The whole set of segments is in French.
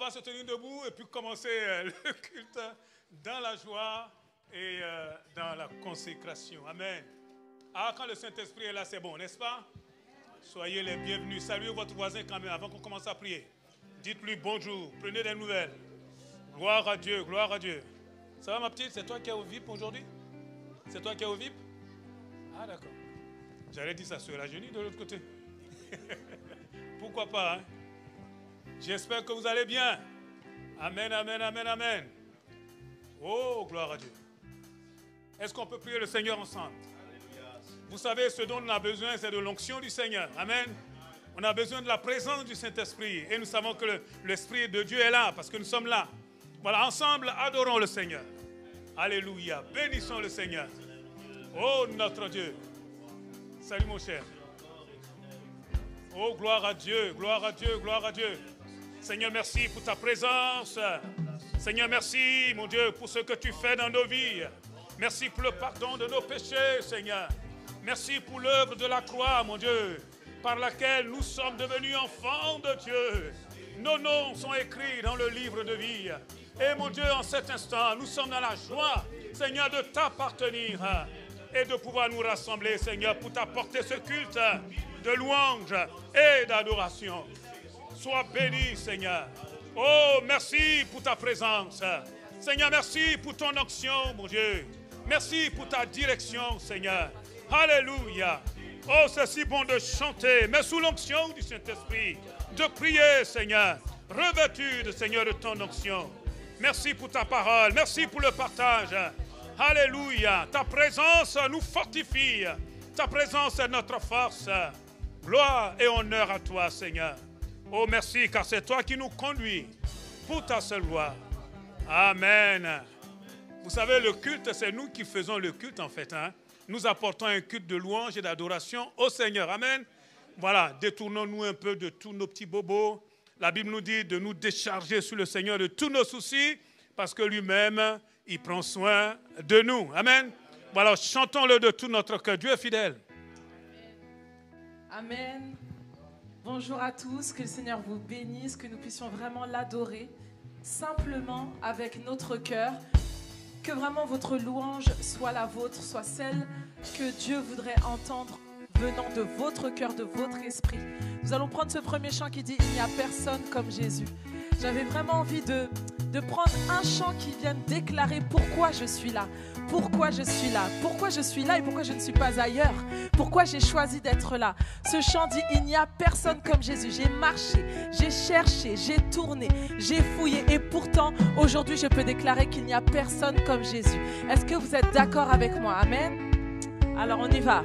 va se tenir debout et puis commencer le culte dans la joie et dans la consécration. Amen. Ah, quand le Saint-Esprit est là, c'est bon, n'est-ce pas? Soyez les bienvenus. Saluez votre voisin quand même avant qu'on commence à prier. Dites-lui bonjour, prenez des nouvelles. Gloire à Dieu, gloire à Dieu. Ça va ma petite? C'est toi qui es au VIP aujourd'hui? C'est toi qui es au VIP? Ah d'accord. J'allais dire ça sur la genie de l'autre côté. Pourquoi pas, hein? J'espère que vous allez bien. Amen, amen, amen, amen. Oh, gloire à Dieu. Est-ce qu'on peut prier le Seigneur ensemble? Vous savez, ce dont on a besoin, c'est de l'onction du Seigneur. Amen. On a besoin de la présence du Saint-Esprit. Et nous savons que l'Esprit de Dieu est là, parce que nous sommes là. Voilà, ensemble, adorons le Seigneur. Alléluia. Bénissons le Seigneur. Oh, notre Dieu. Salut, mon cher. Oh, gloire à Dieu, gloire à Dieu, gloire à Dieu. Seigneur, merci pour ta présence. Seigneur, merci, mon Dieu, pour ce que tu fais dans nos vies. Merci pour le pardon de nos péchés, Seigneur. Merci pour l'œuvre de la croix, mon Dieu, par laquelle nous sommes devenus enfants de Dieu. Nos noms sont écrits dans le livre de vie. Et mon Dieu, en cet instant, nous sommes dans la joie, Seigneur, de t'appartenir et de pouvoir nous rassembler, Seigneur, pour t'apporter ce culte de louange et d'adoration. Sois béni, Seigneur. Oh, merci pour ta présence. Seigneur, merci pour ton onction, mon Dieu. Merci pour ta direction, Seigneur. Alléluia. Oh, c'est si bon de chanter, mais sous l'onction du Saint-Esprit, de prier, Seigneur, revêtu de Seigneur de ton onction. Merci pour ta parole, merci pour le partage. Alléluia. Ta présence nous fortifie. Ta présence est notre force. Gloire et honneur à toi, Seigneur. Oh, merci, car c'est toi qui nous conduis pour ta seule gloire. Amen. Vous savez, le culte, c'est nous qui faisons le culte, en fait. Hein? Nous apportons un culte de louange et d'adoration au Seigneur. Amen. Voilà, détournons-nous un peu de tous nos petits bobos. La Bible nous dit de nous décharger sur le Seigneur de tous nos soucis, parce que lui-même, il prend soin de nous. Amen. Voilà, chantons-le de tout notre cœur. Dieu est fidèle. Amen. Bonjour à tous, que le Seigneur vous bénisse, que nous puissions vraiment l'adorer simplement avec notre cœur, que vraiment votre louange soit la vôtre, soit celle que Dieu voudrait entendre venant de votre cœur, de votre esprit. Nous allons prendre ce premier chant qui dit « Il n'y a personne comme Jésus ». J'avais vraiment envie de prendre un chant qui vienne déclarer pourquoi je suis là, pourquoi je suis là, pourquoi je suis là et pourquoi je ne suis pas ailleurs, pourquoi j'ai choisi d'être là. Ce chant dit « Il n'y a personne comme Jésus ». J'ai marché, j'ai cherché, j'ai tourné, j'ai fouillé et pourtant aujourd'hui je peux déclarer qu'il n'y a personne comme Jésus. Est-ce que vous êtes d'accord avec moi? Amen. Alors on y va.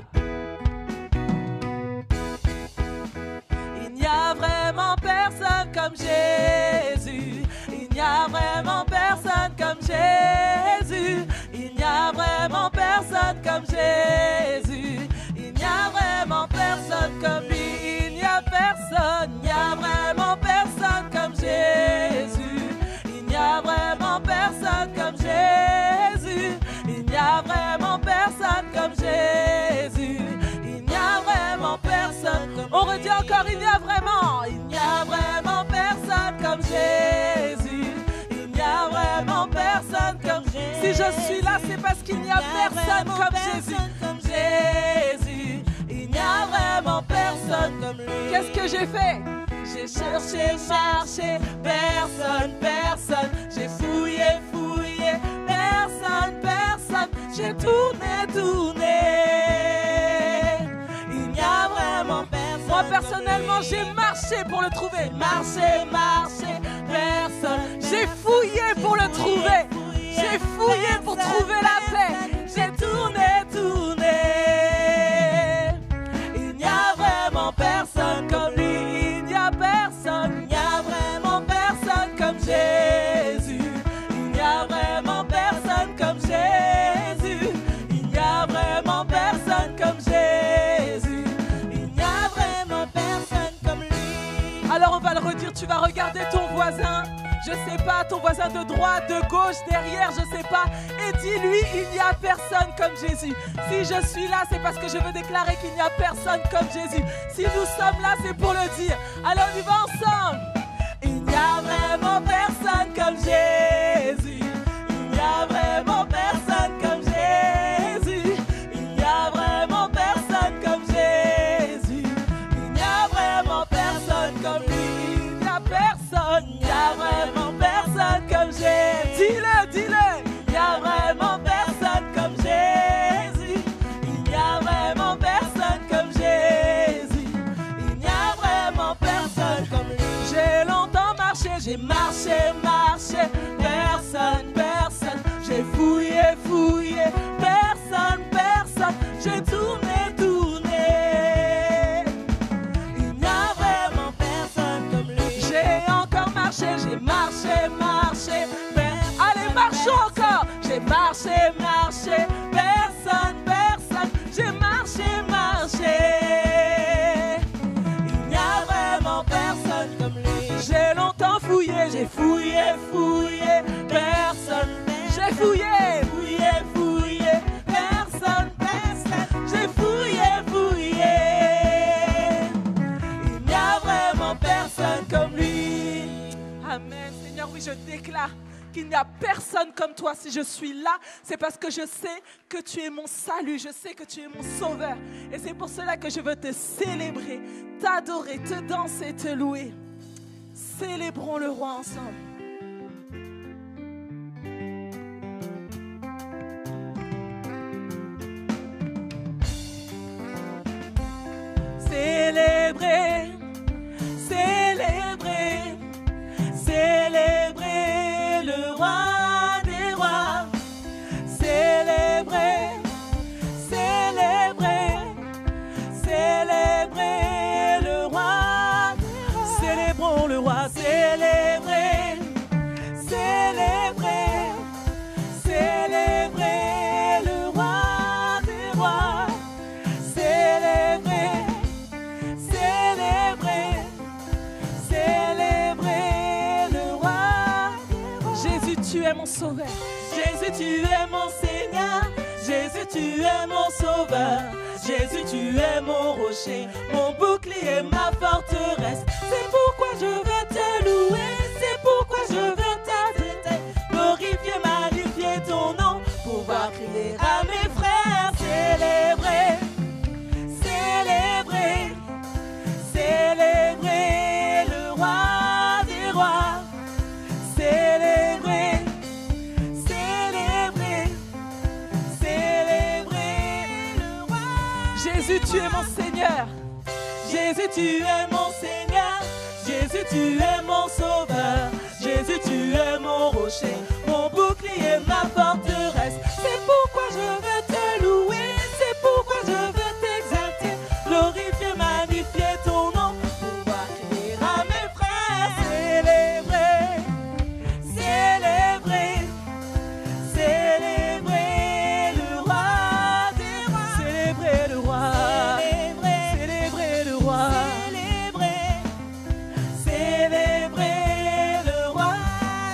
Il n'y a vraiment personne comme Jésus. Il n'y a vraiment personne comme Jésus. Il n'y a vraiment personne comme Jésus. Il n'y a vraiment personne comme lui. Il n'y a personne. Il n'y a vraiment personne comme Jésus. Il n'y a vraiment personne comme Jésus. Il n'y a vraiment personne comme Jésus. Il n'y a vraiment personne comme... On redit encore, il n'y a vraiment personne comme Jésus. Il n'y a vraiment personne comme Jésus. Si je suis là, c'est parce qu'il n'y a personne comme Jésus. Il n'y a vraiment personne comme lui. Qu'est-ce que j'ai fait? J'ai cherché, marché, personne. J'ai fouillé, personne. J'ai tourné. Il n'y a vraiment personne. Moi personnellement, j'ai marché pour le trouver. Marché, personne. J'ai fouillé pour le trouver. J'ai fouillé pour trouver la paix. J'ai tourné. Il n'y a vraiment personne comme lui. Il n'y a vraiment personne comme Jésus. Il n'y a vraiment personne comme Jésus. Il n'y a vraiment personne comme Jésus. Il n'y a vraiment personne comme lui. Alors on va le redire, tu vas regarder ton voisin. Je sais pas, ton voisin de droite, de gauche, derrière, je sais pas. Et dis-lui, il n'y a personne comme Jésus. Si je suis là, c'est parce que je veux déclarer qu'il n'y a personne comme Jésus. Si nous sommes là, c'est pour le dire. Alors on y va ensemble. Il n'y a vraiment personne. personne, il n'y a vraiment personne comme Jésus. Dis-le, dis-le. Il n'y a vraiment personne comme Jésus. Il n'y a vraiment personne comme Jésus. Il n'y a vraiment personne comme lui. J'ai longtemps marché, j'ai marché, marché. Personne, personne. J'ai fouillé, fouillé. Personne, personne. J'ai tourné, tourné. Il n'y a vraiment personne comme lui. J'ai encore marché, j'ai marché, marché. Allez, marchons encore. J'ai marché, marché. Personne, personne. J'ai marché, marché. Il n'y a vraiment personne comme lui. J'ai longtemps fouillé, j'ai fouillé, fouillé. Personne, j'ai fouillé, fouillé, fouillé. Personne, personne. J'ai fouillé, fouillé. Il n'y a vraiment personne comme lui. Amen. Seigneur, oui, je déclare qu'il n'y a personne comme toi. Si je suis là, c'est parce que je sais que tu es mon salut, je sais que tu es mon sauveur. Et c'est pour cela que je veux te célébrer, t'adorer, te danser, te louer. Célébrons le roi ensemble. Célébrer, célébrer, célébrer le roi des rois. Célébrer, célébrer, célébrer le roi des rois. Célébrons le roi, célébrer, célébrer, célébrer le roi des rois. Célébrer, célébrer, célébrer le roi des rois. Jésus, tu es mon sauveur. Jésus, tu es mon Seigneur. Jésus, tu es mon sauveur. Jésus, tu es mon rocher, mon bouclier, ma forteresse. C'est pourquoi je veux te louer. C'est pourquoi je veux t'adorer. Glorifier, magnifier ton nom. Pouvoir crier à mes frères. Célébrer, célébrer, célébrer le roi des rois. Célébrer, célébrer, célébrer le roi. Jésus, tu es mon Seigneur. Jésus, tu es mon Seigneur. Jésus, tu es mon sauveur. Jésus, tu es mon rocher, mon bouclier, ma forteresse. C'est pourquoi je veux te louer. C'est pourquoi je veux t'exalter. Glorifier, magnifier ton nom. Pouvoir crier à mes frères. Célébrer, célébrer, célébrer le roi des rois. Célébrer le roi. Célébrer le roi. Célébrer le roi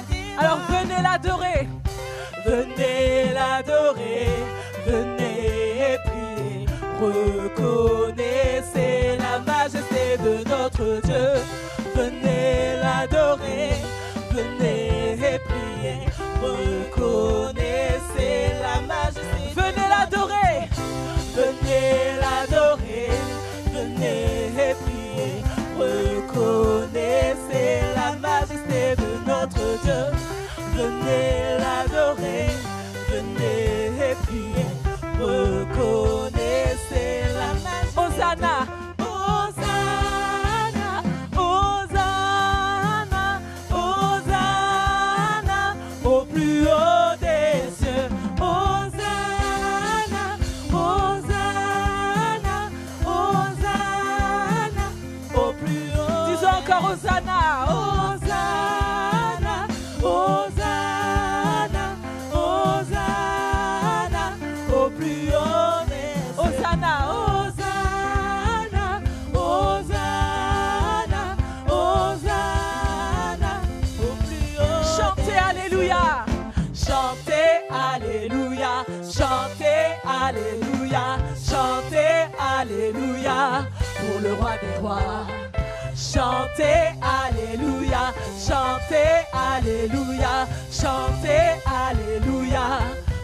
des rois. Alors venez l'adorer. Venez l'adorer. Venez prier. Reconnaissez la majesté de notre Dieu. Venez l'adorer. Venez prier. Reconnaissez la majesté. Venez l'adorer. Venez l'adorer. Venez prier. Reconnaissez la majesté de notre Dieu. Venez l'adorer. Venez prier. Reconnaissez la majesté. Hosanna. Hosanna. Hosanna. Hosanna. Au plus haut des cieux. Hosanna. Hosanna. Hosanna. Au plus haut. Disons encore Hosanna. Hosanna. Hosanna. Hosanna. Au plus haut des cieux. Hosanna. Hosanna. Hosanna. Hosanna. Au plus haut. Chantez Alléluia. Chantez Alléluia. Chantez Alléluia. Chantez Alléluia. Pour le roi des rois. Chantez Alléluia. Chantez Alléluia. Chantez Alléluia.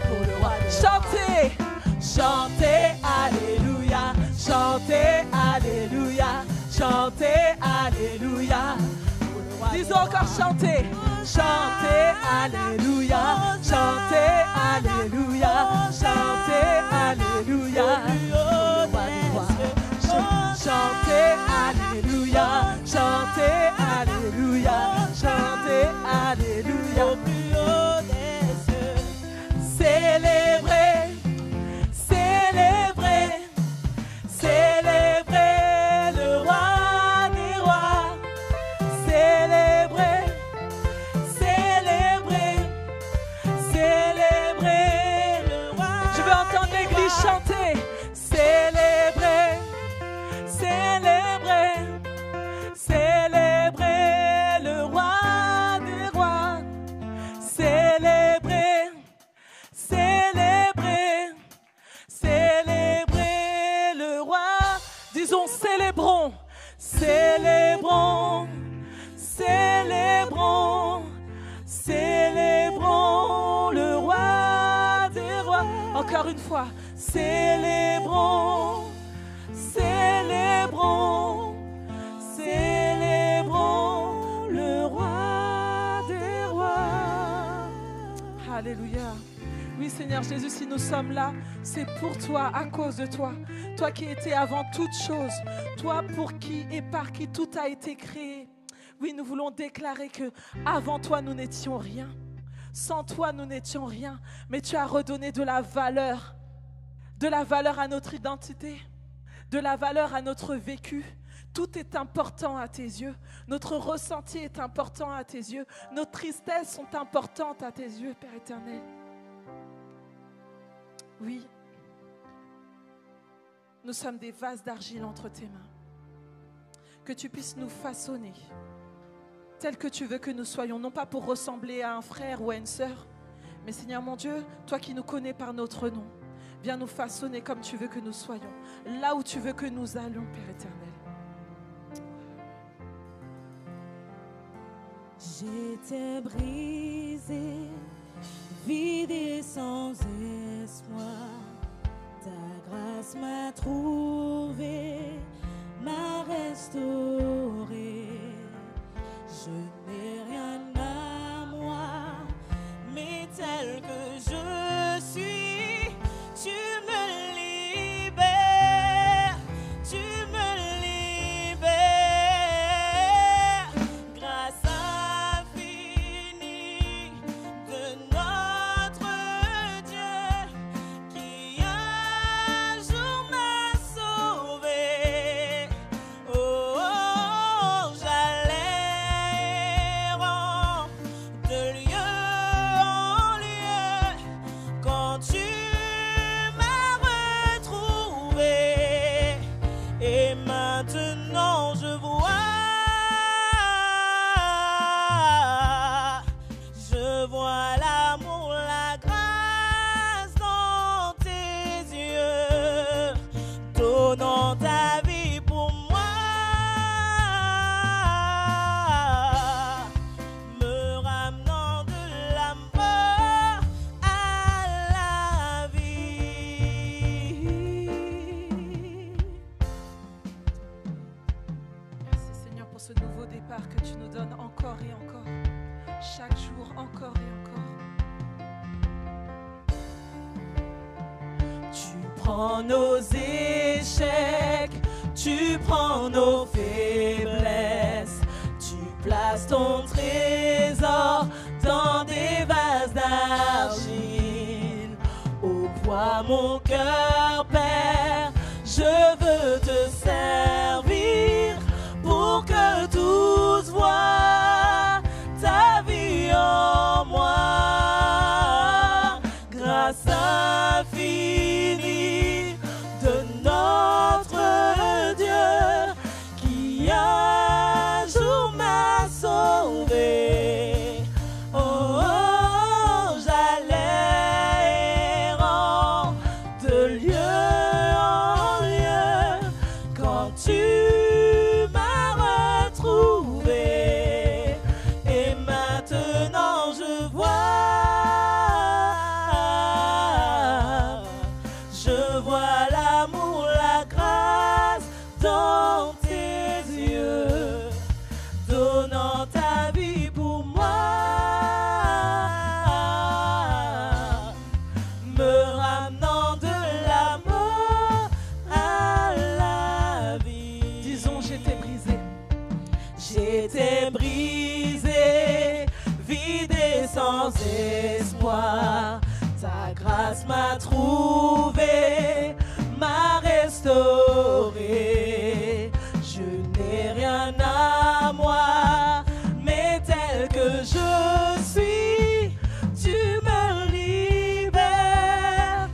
Pour le roi des rois. Chantez. Chantez Alléluia. Chantez Alléluia. Chantez Alléluia. Pour le roi des rois. Ils ont encore chanté. Chantez Alléluia, chantez Alléluia, chantez Alléluia. Chantez Alléluia, chantez Alléluia, chantez Alléluia. Au plus haut des cieux. Célébrez, célébrez, célébrez le roi des rois. Célébrez, célébrez, célébrez le roi. Je veux entendre l'église chanter. Célébrez, célébrez, célébrez le roi des rois. Célébrez, célébrez, célébrez le roi. Disons célébrons, célébrons, célébrons, célébrons le roi des rois. Encore une fois, célébrons, célébrons, célébrons le roi des rois. Alléluia. Oui Seigneur Jésus, si nous sommes là, c'est pour toi, à cause de toi. Toi qui étais avant toute chose, toi pour qui et par qui tout a été créé. Oui, nous voulons déclarer que avant toi nous n'étions rien. Sans toi nous n'étions rien. Mais tu as redonné de la valeur à notre identité, de la valeur à notre vécu. Tout est important à tes yeux. Notre ressenti est important à tes yeux. Nos tristesses sont importantes à tes yeux, Père éternel. Oui, nous sommes des vases d'argile entre tes mains. Que tu puisses nous façonner tel que tu veux que nous soyons, non pas pour ressembler à un frère ou à une sœur, mais Seigneur mon Dieu, toi qui nous connais par notre nom, viens nous façonner comme tu veux que nous soyons, là où tu veux que nous allions, Père éternel. J'étais brisé, vide et sans espoir. Ta grâce m'a trouvé, m'a restauré. Je n'ai rien à moi, mais tel que je suis, tu me libères, tu me libères. Grâce infinie de notre Dieu qui un jour m'a sauvé. Oh, oh, j'allais errant de lieu en lieu quand tu m'as retrouvé. Et maintenant je vois l'amour, la grâce dans tes yeux, donnant ta vie pour moi, me ramenant de la mort à la vie. Merci Seigneur pour ce nouveau départ que tu nous donnes encore et encore. Chaque jour, encore et encore. Tu prends nos échecs, tu prends nos faiblesses, tu places ton trésor dans des vases d'argile. Ouvre mon cœur, Père, je veux te servir pour que tous voient ta vie en moi. Grâce infinie de notre Dieu qui un jour m'a sauvé. Oh, oh, j'allais errant de lieu vide et sans espoir. Ta grâce m'a trouvé, m'a restauré. Je n'ai rien à moi, mais tel que je suis, tu me libères,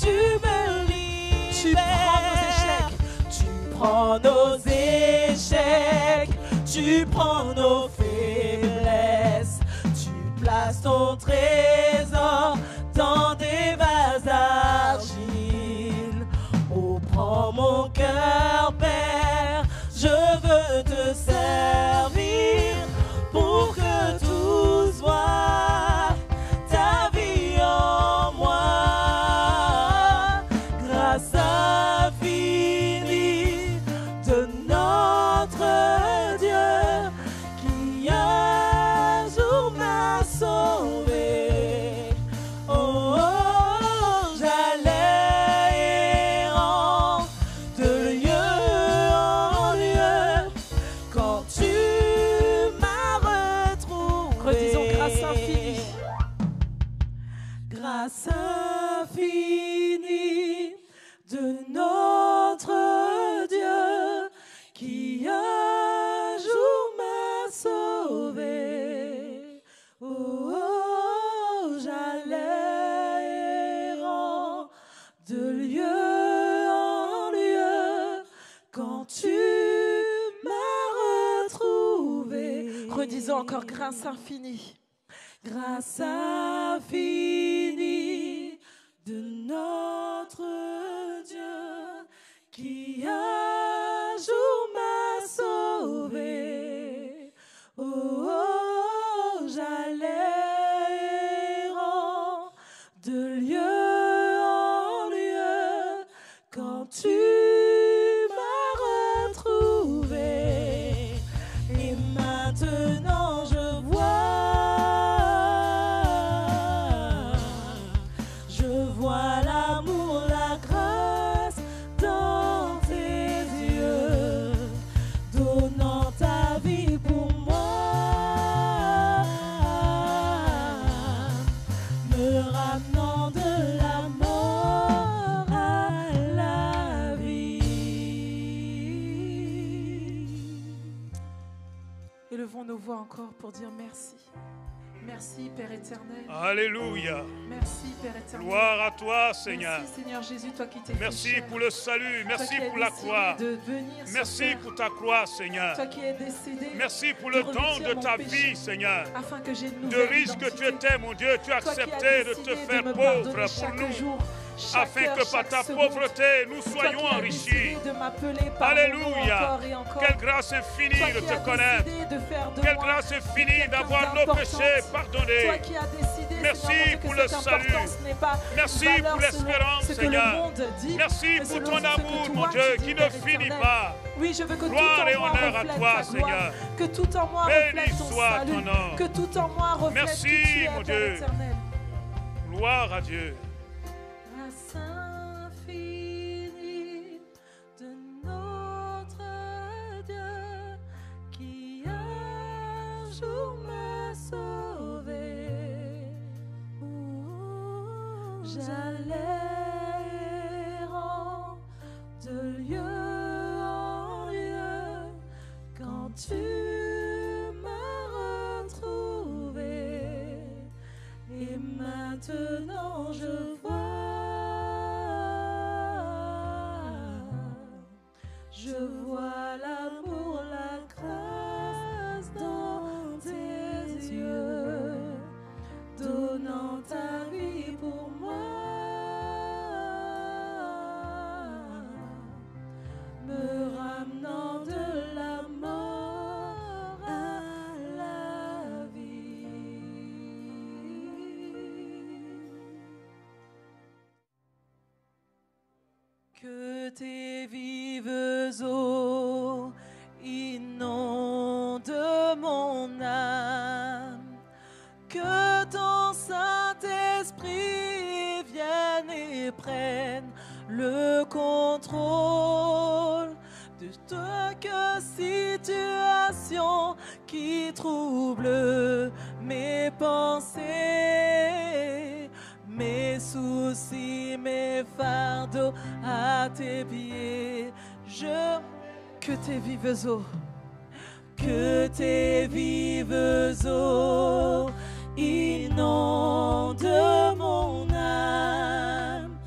tu me libères. Tu prends nos échecs, tu prends nos faiblesses, tu places ton trésor dans des vases d'argile. Oh, prends mon cœur, Père, je veux te servir pour que tous voient ta vie en moi. Grâce infinie de notre Dieu qui un jour m'a sauvé. Oh, j'allais errant de lieu en lieu quand tu m'as retrouvé. Redisons grâce infinie. Grâce infinie de notre Dieu qui un jour m'a sauvé. Oh, oh, j'allais errant de lieu en lieu quand tu m'as retrouvé. Redisons encore grâce infinie. Grâce infinie de notre Dieu qui un jour m'a sauvé. Oh, oh, j'allais errant de lieu en lieu quand tu m'as retrouvé. Et maintenant je vois l'amour, la grâce dans tes yeux, donnant ta vie pour moi, me ramenant de la mort à la vie. Élevons nos voix encore pour dire merci. Merci, Père éternel. Alléluia. Merci, Père éternel. Gloire à toi, Seigneur. Merci, Seigneur Jésus, toi qui t'es Merci fait chair. pour le salut. Toi Merci qui as pour la décidé croix. de venir sur Merci terre. pour ta croix, Seigneur. Toi qui es décédé. Merci pour de le don revêtir de mon ta péché, vie, Seigneur. afin que j'ai une De nouvelle riche que tu identité. étais, mon Dieu, tu as Toi qui as accepté de décidé te faire me pauvre pardonner pour chaque nous, jour, chaque afin heure, que par chaque ta seconde. pauvreté, nous Toi soyons qui as enrichis. décidé de m'appeler par mon nom Alléluia. encore et encore. Quelle grâce Toi infinie qui de te as connaître. décidé de faire de Quelle moi grâce infinie quelqu'un d'avoir nos d'importante. péchés Toi pardonnés. qui as décidé, Merci Seigneur, mon Dieu, pour que le cette salut. importance n'est pas Merci une valeur pour l'espérance, selon ce que Seigneur. le monde dit, Merci mais pour selon ton ce que amour, toi, mon tu Dieu, dis, qui ne Père finit éternel. pas. Oui, je veux que Gloire tout et en moi honneur à reflète toi, ta Seigneur. gloire, que tout en moi Béni reflète ton soit salut, ton nom. que tout en moi reflète Merci, qui tu es, mon Père Dieu. éternel. Gloire à Dieu. Grâce infinie de notre Dieu qui un jour m'a sauvé. J'allais errant de lieu en lieu quand tu m'as retrouvé. Et maintenant je vois l'amour, la grâce dans tes yeux, donnant ta vie pour moi, me ramenant de la mort à la vie. Que tes vives eaux inondent mon âme, que ton Saint-Esprit vienne et prenne le contrôle de toute situation qui trouble mes pensées. pensées, mes soucis, mes fardeaux à tes pieds. Que tes vives eaux, que tes vives eaux inondent mon âme,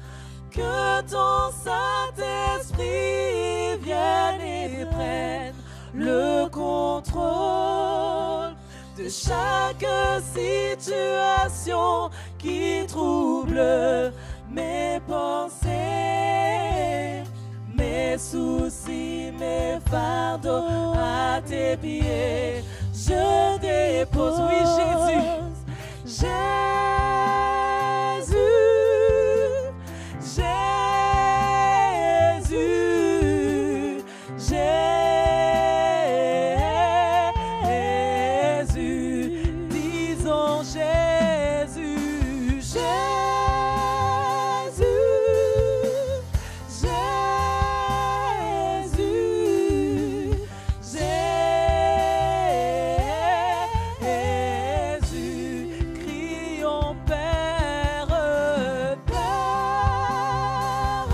que ton Saint-Esprit vienne et prenne le contrôle de chaque situation qui trouble mes pensées, mes soucis, mes fardeaux à tes pieds. Je dépose, oui Jésus, Jésus, Jésus, Jésus, disons Jésus, Jésus, Jésus, Jésus, crions Père, Père,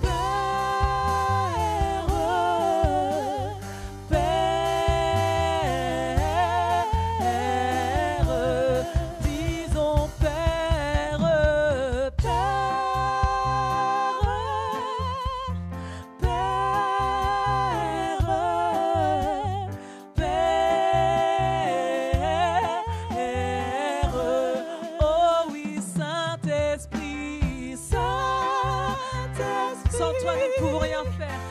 Père, Père, disons Père, Père, oh oui, Saint-Esprit, Saint-Esprit, sans toi nous ne pouvons rien faire.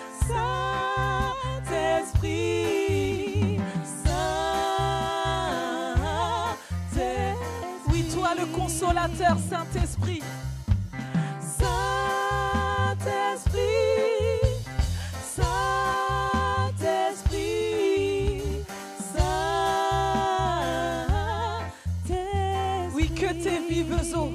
Saint-Esprit, Saint-Esprit, oui, toi le consolateur, Saint-Esprit. Saint-Esprit, Saint-Esprit, Saint-Esprit, oui, que tes vives eaux,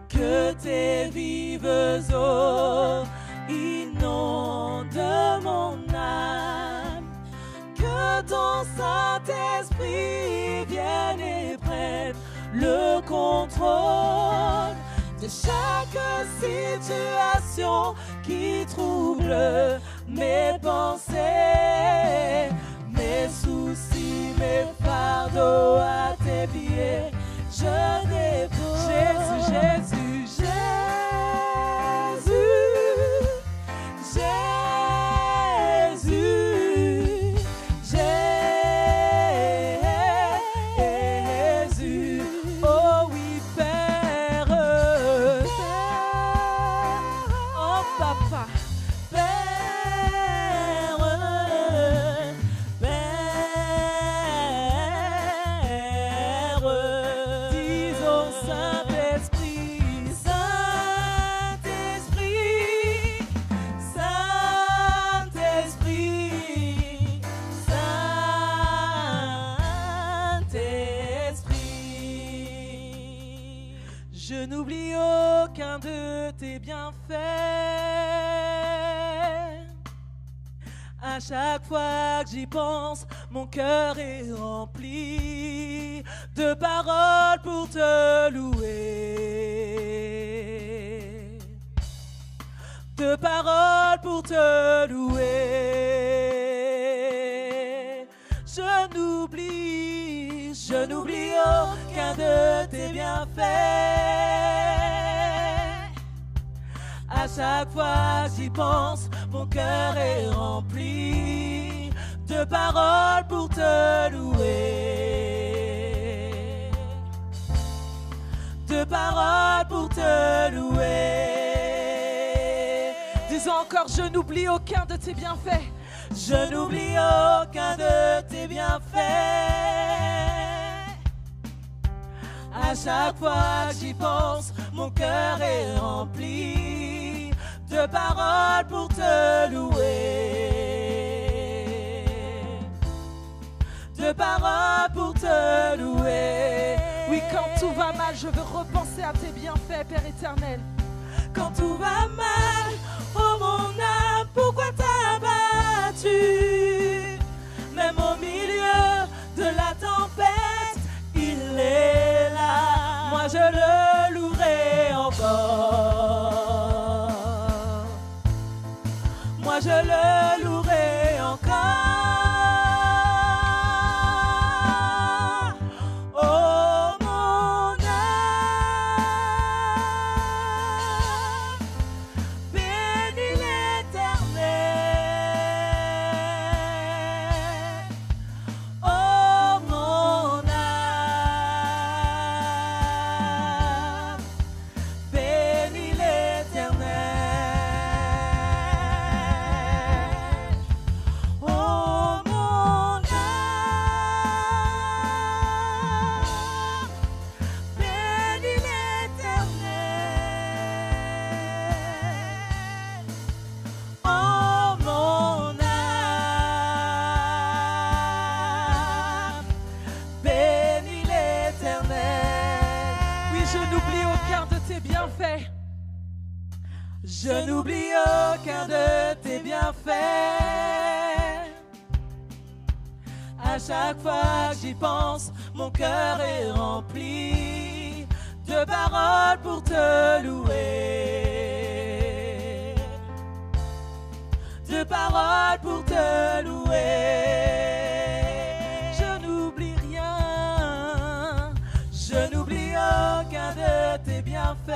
que tes vives eaux inondent mon âme, que ton Saint-Esprit vienne et prenne le contrôle de chaque situation qui trouble mes pensées, mes soucis, mes fardeaux à tes pieds. Je dépose Jésus, Jésus, Jésus, Jésus, Jésus, oh oui Père, oh Papa, Père, Père, disons Saint-Esprit, Saint-Esprit, Saint-Esprit, Saint-Esprit, je n'oublie aucun de tes bienfaits. À chaque fois que j'y pense, mon cœur est rempli de paroles pour te louer, de paroles pour te louer. Je n'oublie aucun de tes bienfaits. À chaque fois que j'y pense, mon cœur est rempli de paroles pour te louer, de paroles pour te louer. Disons encore, je n'oublie aucun de tes bienfaits. Je n'oublie aucun de tes bienfaits. À chaque fois que j'y pense, mon cœur est rempli de paroles pour te louer, de paroles pour te louer. Oui, quand tout va mal, je veux repenser à tes bienfaits, Père éternel. Quand tout va mal, oh mon âme, pourquoi t'as battu? Même au milieu de la Je n'oublie aucun de tes bienfaits. À chaque fois que j'y pense, mon cœur est rempli de paroles pour te louer. De paroles pour te louer. Je n'oublie rien. Je n'oublie aucun de tes bienfaits.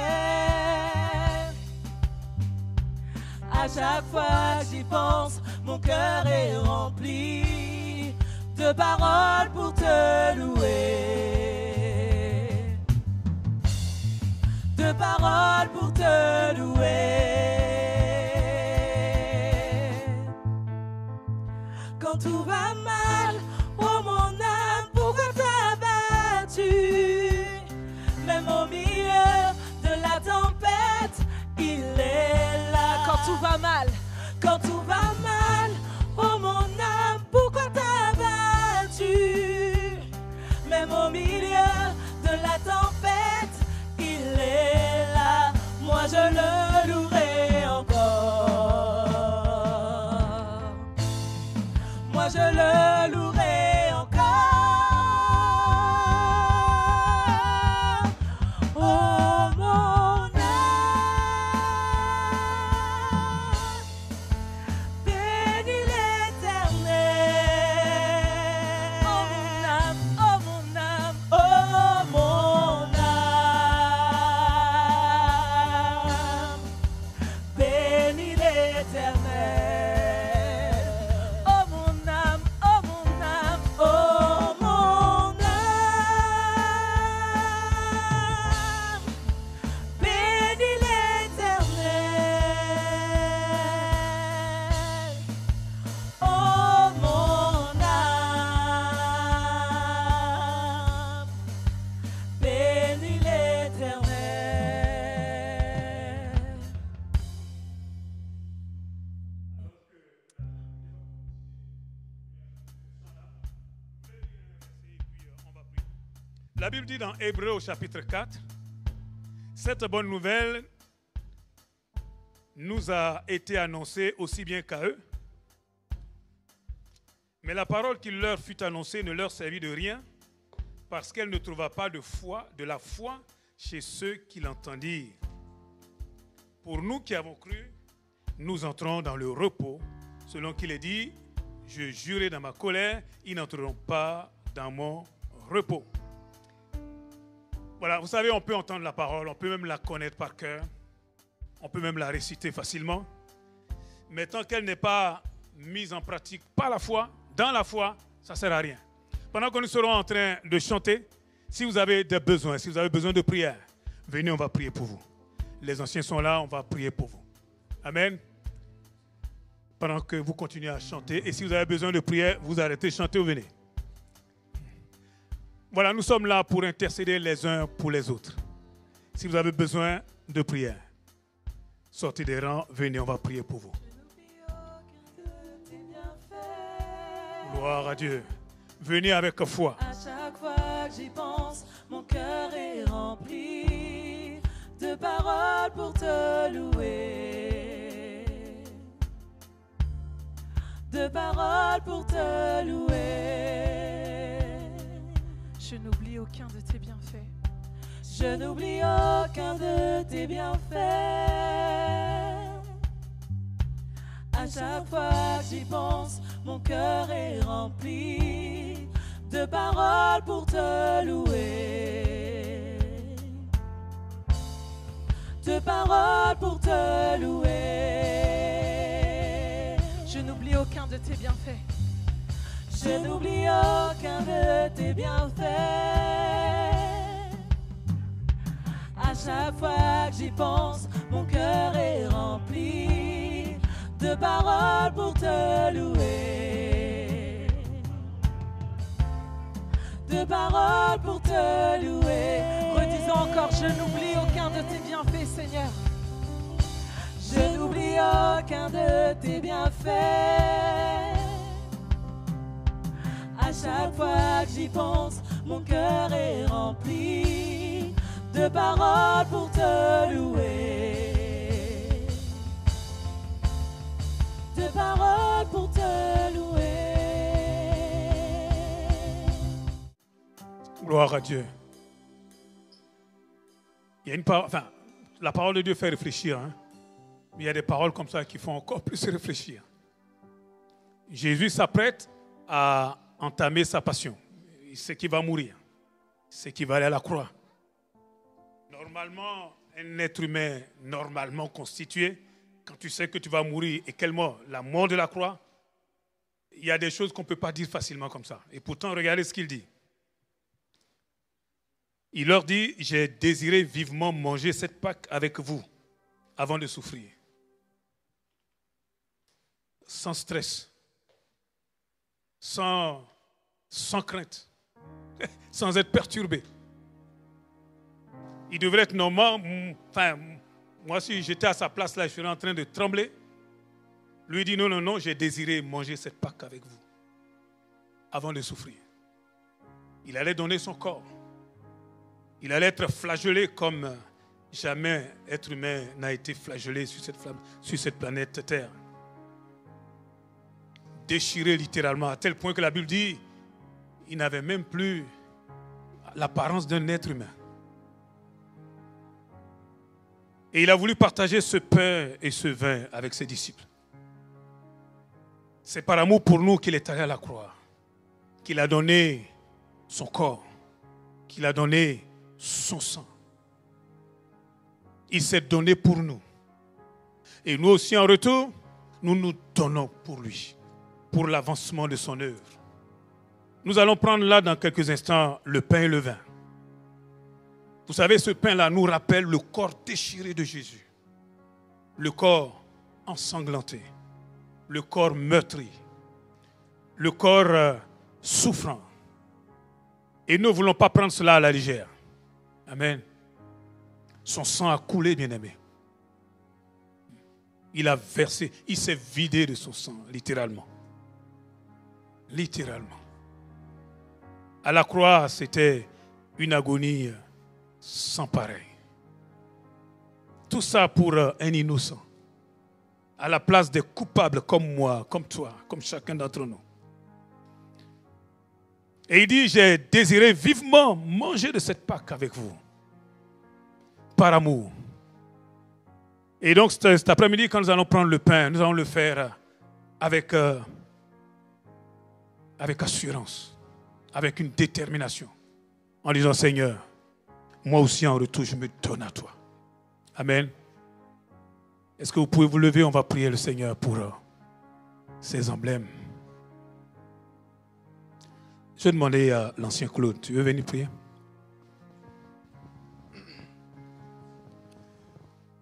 À chaque fois que j'y pense, mon cœur est rempli de paroles pour te louer. De paroles pour te louer. Quand tout va mal, oh mon âme, pourquoi t'as battu? Même au milieu de la tempête, il est là. Quand tout va mal, quand tout va mal, oh mon âme, pourquoi t'as battu? Même au milieu de la tempête, il est là. Moi je le louerai encore. Moi je le louerai encore. Oh mon âme, bénis l'Éternel. Oh mon âme, oh mon âme, oh mon âme, bénis l'Éternel. Oh mon âme, oh mon âme, oh mon âme, bénis l'Éternel. Oh mon âme, bénis l'Éternel. La Bible dit dans Hébreux au chapitre 4, cette bonne nouvelle nous a été annoncée aussi bien qu'à eux. Mais la parole qui leur fut annoncée ne leur servit de rien parce qu'elle ne trouva pas de la foi chez ceux qui l'entendirent. Pour nous qui avons cru, nous entrons dans le repos, selon qu'il est dit, je jurai dans ma colère, ils n'entreront pas dans mon repos. Voilà, vous savez, on peut entendre la parole, on peut même la connaître par cœur, on peut même la réciter facilement. Mais tant qu'elle n'est pas mise en pratique par la foi, dans la foi, ça ne sert à rien. Pendant que nous serons en train de chanter, si vous avez des besoins, si vous avez besoin de prière, venez, on va prier pour vous. Les anciens sont là, on va prier pour vous. Amen. Pendant que vous continuez à chanter, et si vous avez besoin de prière, vous arrêtez de chanter ou venez. Voilà, nous sommes là pour intercéder les uns pour les autres. Si vous avez besoin de prière, sortez des rangs, venez, on va prier pour vous. Gloire à Dieu. Venez avec foi. À chaque fois que j'y pense, mon cœur est rempli de paroles pour te louer. De paroles pour te louer. je n'oublie aucun de tes bienfaits. Je n'oublie aucun de tes bienfaits. À chaque fois que j'y pense, mon cœur est rempli de paroles pour te louer. De paroles pour te louer. Je n'oublie aucun de tes bienfaits. Je n'oublie aucun de tes bienfaits. À chaque fois que j'y pense, mon cœur est rempli de paroles pour te louer. De paroles pour te louer. Redisons encore, je n'oublie aucun de tes bienfaits, Seigneur. Je n'oublie aucun de tes bienfaits. À chaque fois que j'y pense, mon cœur est rempli de paroles pour te louer. paroles pour te louer. Gloire à Dieu. Il y a une parole, enfin, la parole de Dieu fait réfléchir. Hein? Mais il y a des paroles comme ça qui font encore plus réfléchir. Jésus s'apprête à entamer sa passion. Il sait qu'il va mourir. Il sait qu'il va aller à la croix. Normalement, un être humain normalement constitué, quand tu sais que tu vas mourir et quelle mort, la mort de la croix, il y a des choses qu'on ne peut pas dire facilement comme ça. Et pourtant, regardez ce qu'il dit. Il leur dit, j'ai désiré vivement manger cette Pâque avec vous avant de souffrir. Sans stress, sans crainte, sans être perturbé. Il devrait être normal. Enfin, moi, si j'étais à sa place là, je serais en train de trembler. Lui dit, non, non, non, j'ai désiré manger cette Pâque avec vous avant de souffrir. Il allait donner son corps. Il allait être flagellé comme jamais être humain n'a été flagellé sur cette planète Terre. Déchiré littéralement, à tel point que la Bible dit il n'avait même plus l'apparence d'un être humain. Et il a voulu partager ce pain et ce vin avec ses disciples. C'est par amour pour nous qu'il est allé à la croix, qu'il a donné son corps, qu'il a donné son sang. Il s'est donné pour nous. Et nous aussi en retour, nous nous donnons pour lui, pour l'avancement de son œuvre. Nous allons prendre là dans quelques instants le pain et le vin. Vous savez, ce pain-là nous rappelle le corps déchiré de Jésus. Le corps ensanglanté. Le corps meurtri. Le corps souffrant. Et nous ne voulons pas prendre cela à la légère. Amen. Son sang a coulé, bien-aimé. Il a versé, il s'est vidé de son sang, littéralement. Littéralement. À la croix, c'était une agonie sans pareil. Tout ça pour un innocent. À la place des coupables comme moi, comme toi, comme chacun d'entre nous. Et il dit, j'ai désiré vivement manger de cette Pâque avec vous. Par amour. Et donc cet après-midi, quand nous allons prendre le pain, nous allons le faire avec assurance, avec une détermination. En disant, Seigneur, moi aussi en retour, je me donne à toi. Amen. Est-ce que vous pouvez vous lever? On va prier le Seigneur pour ces emblèmes. Je vais demander à l'ancien Claude, tu veux venir prier?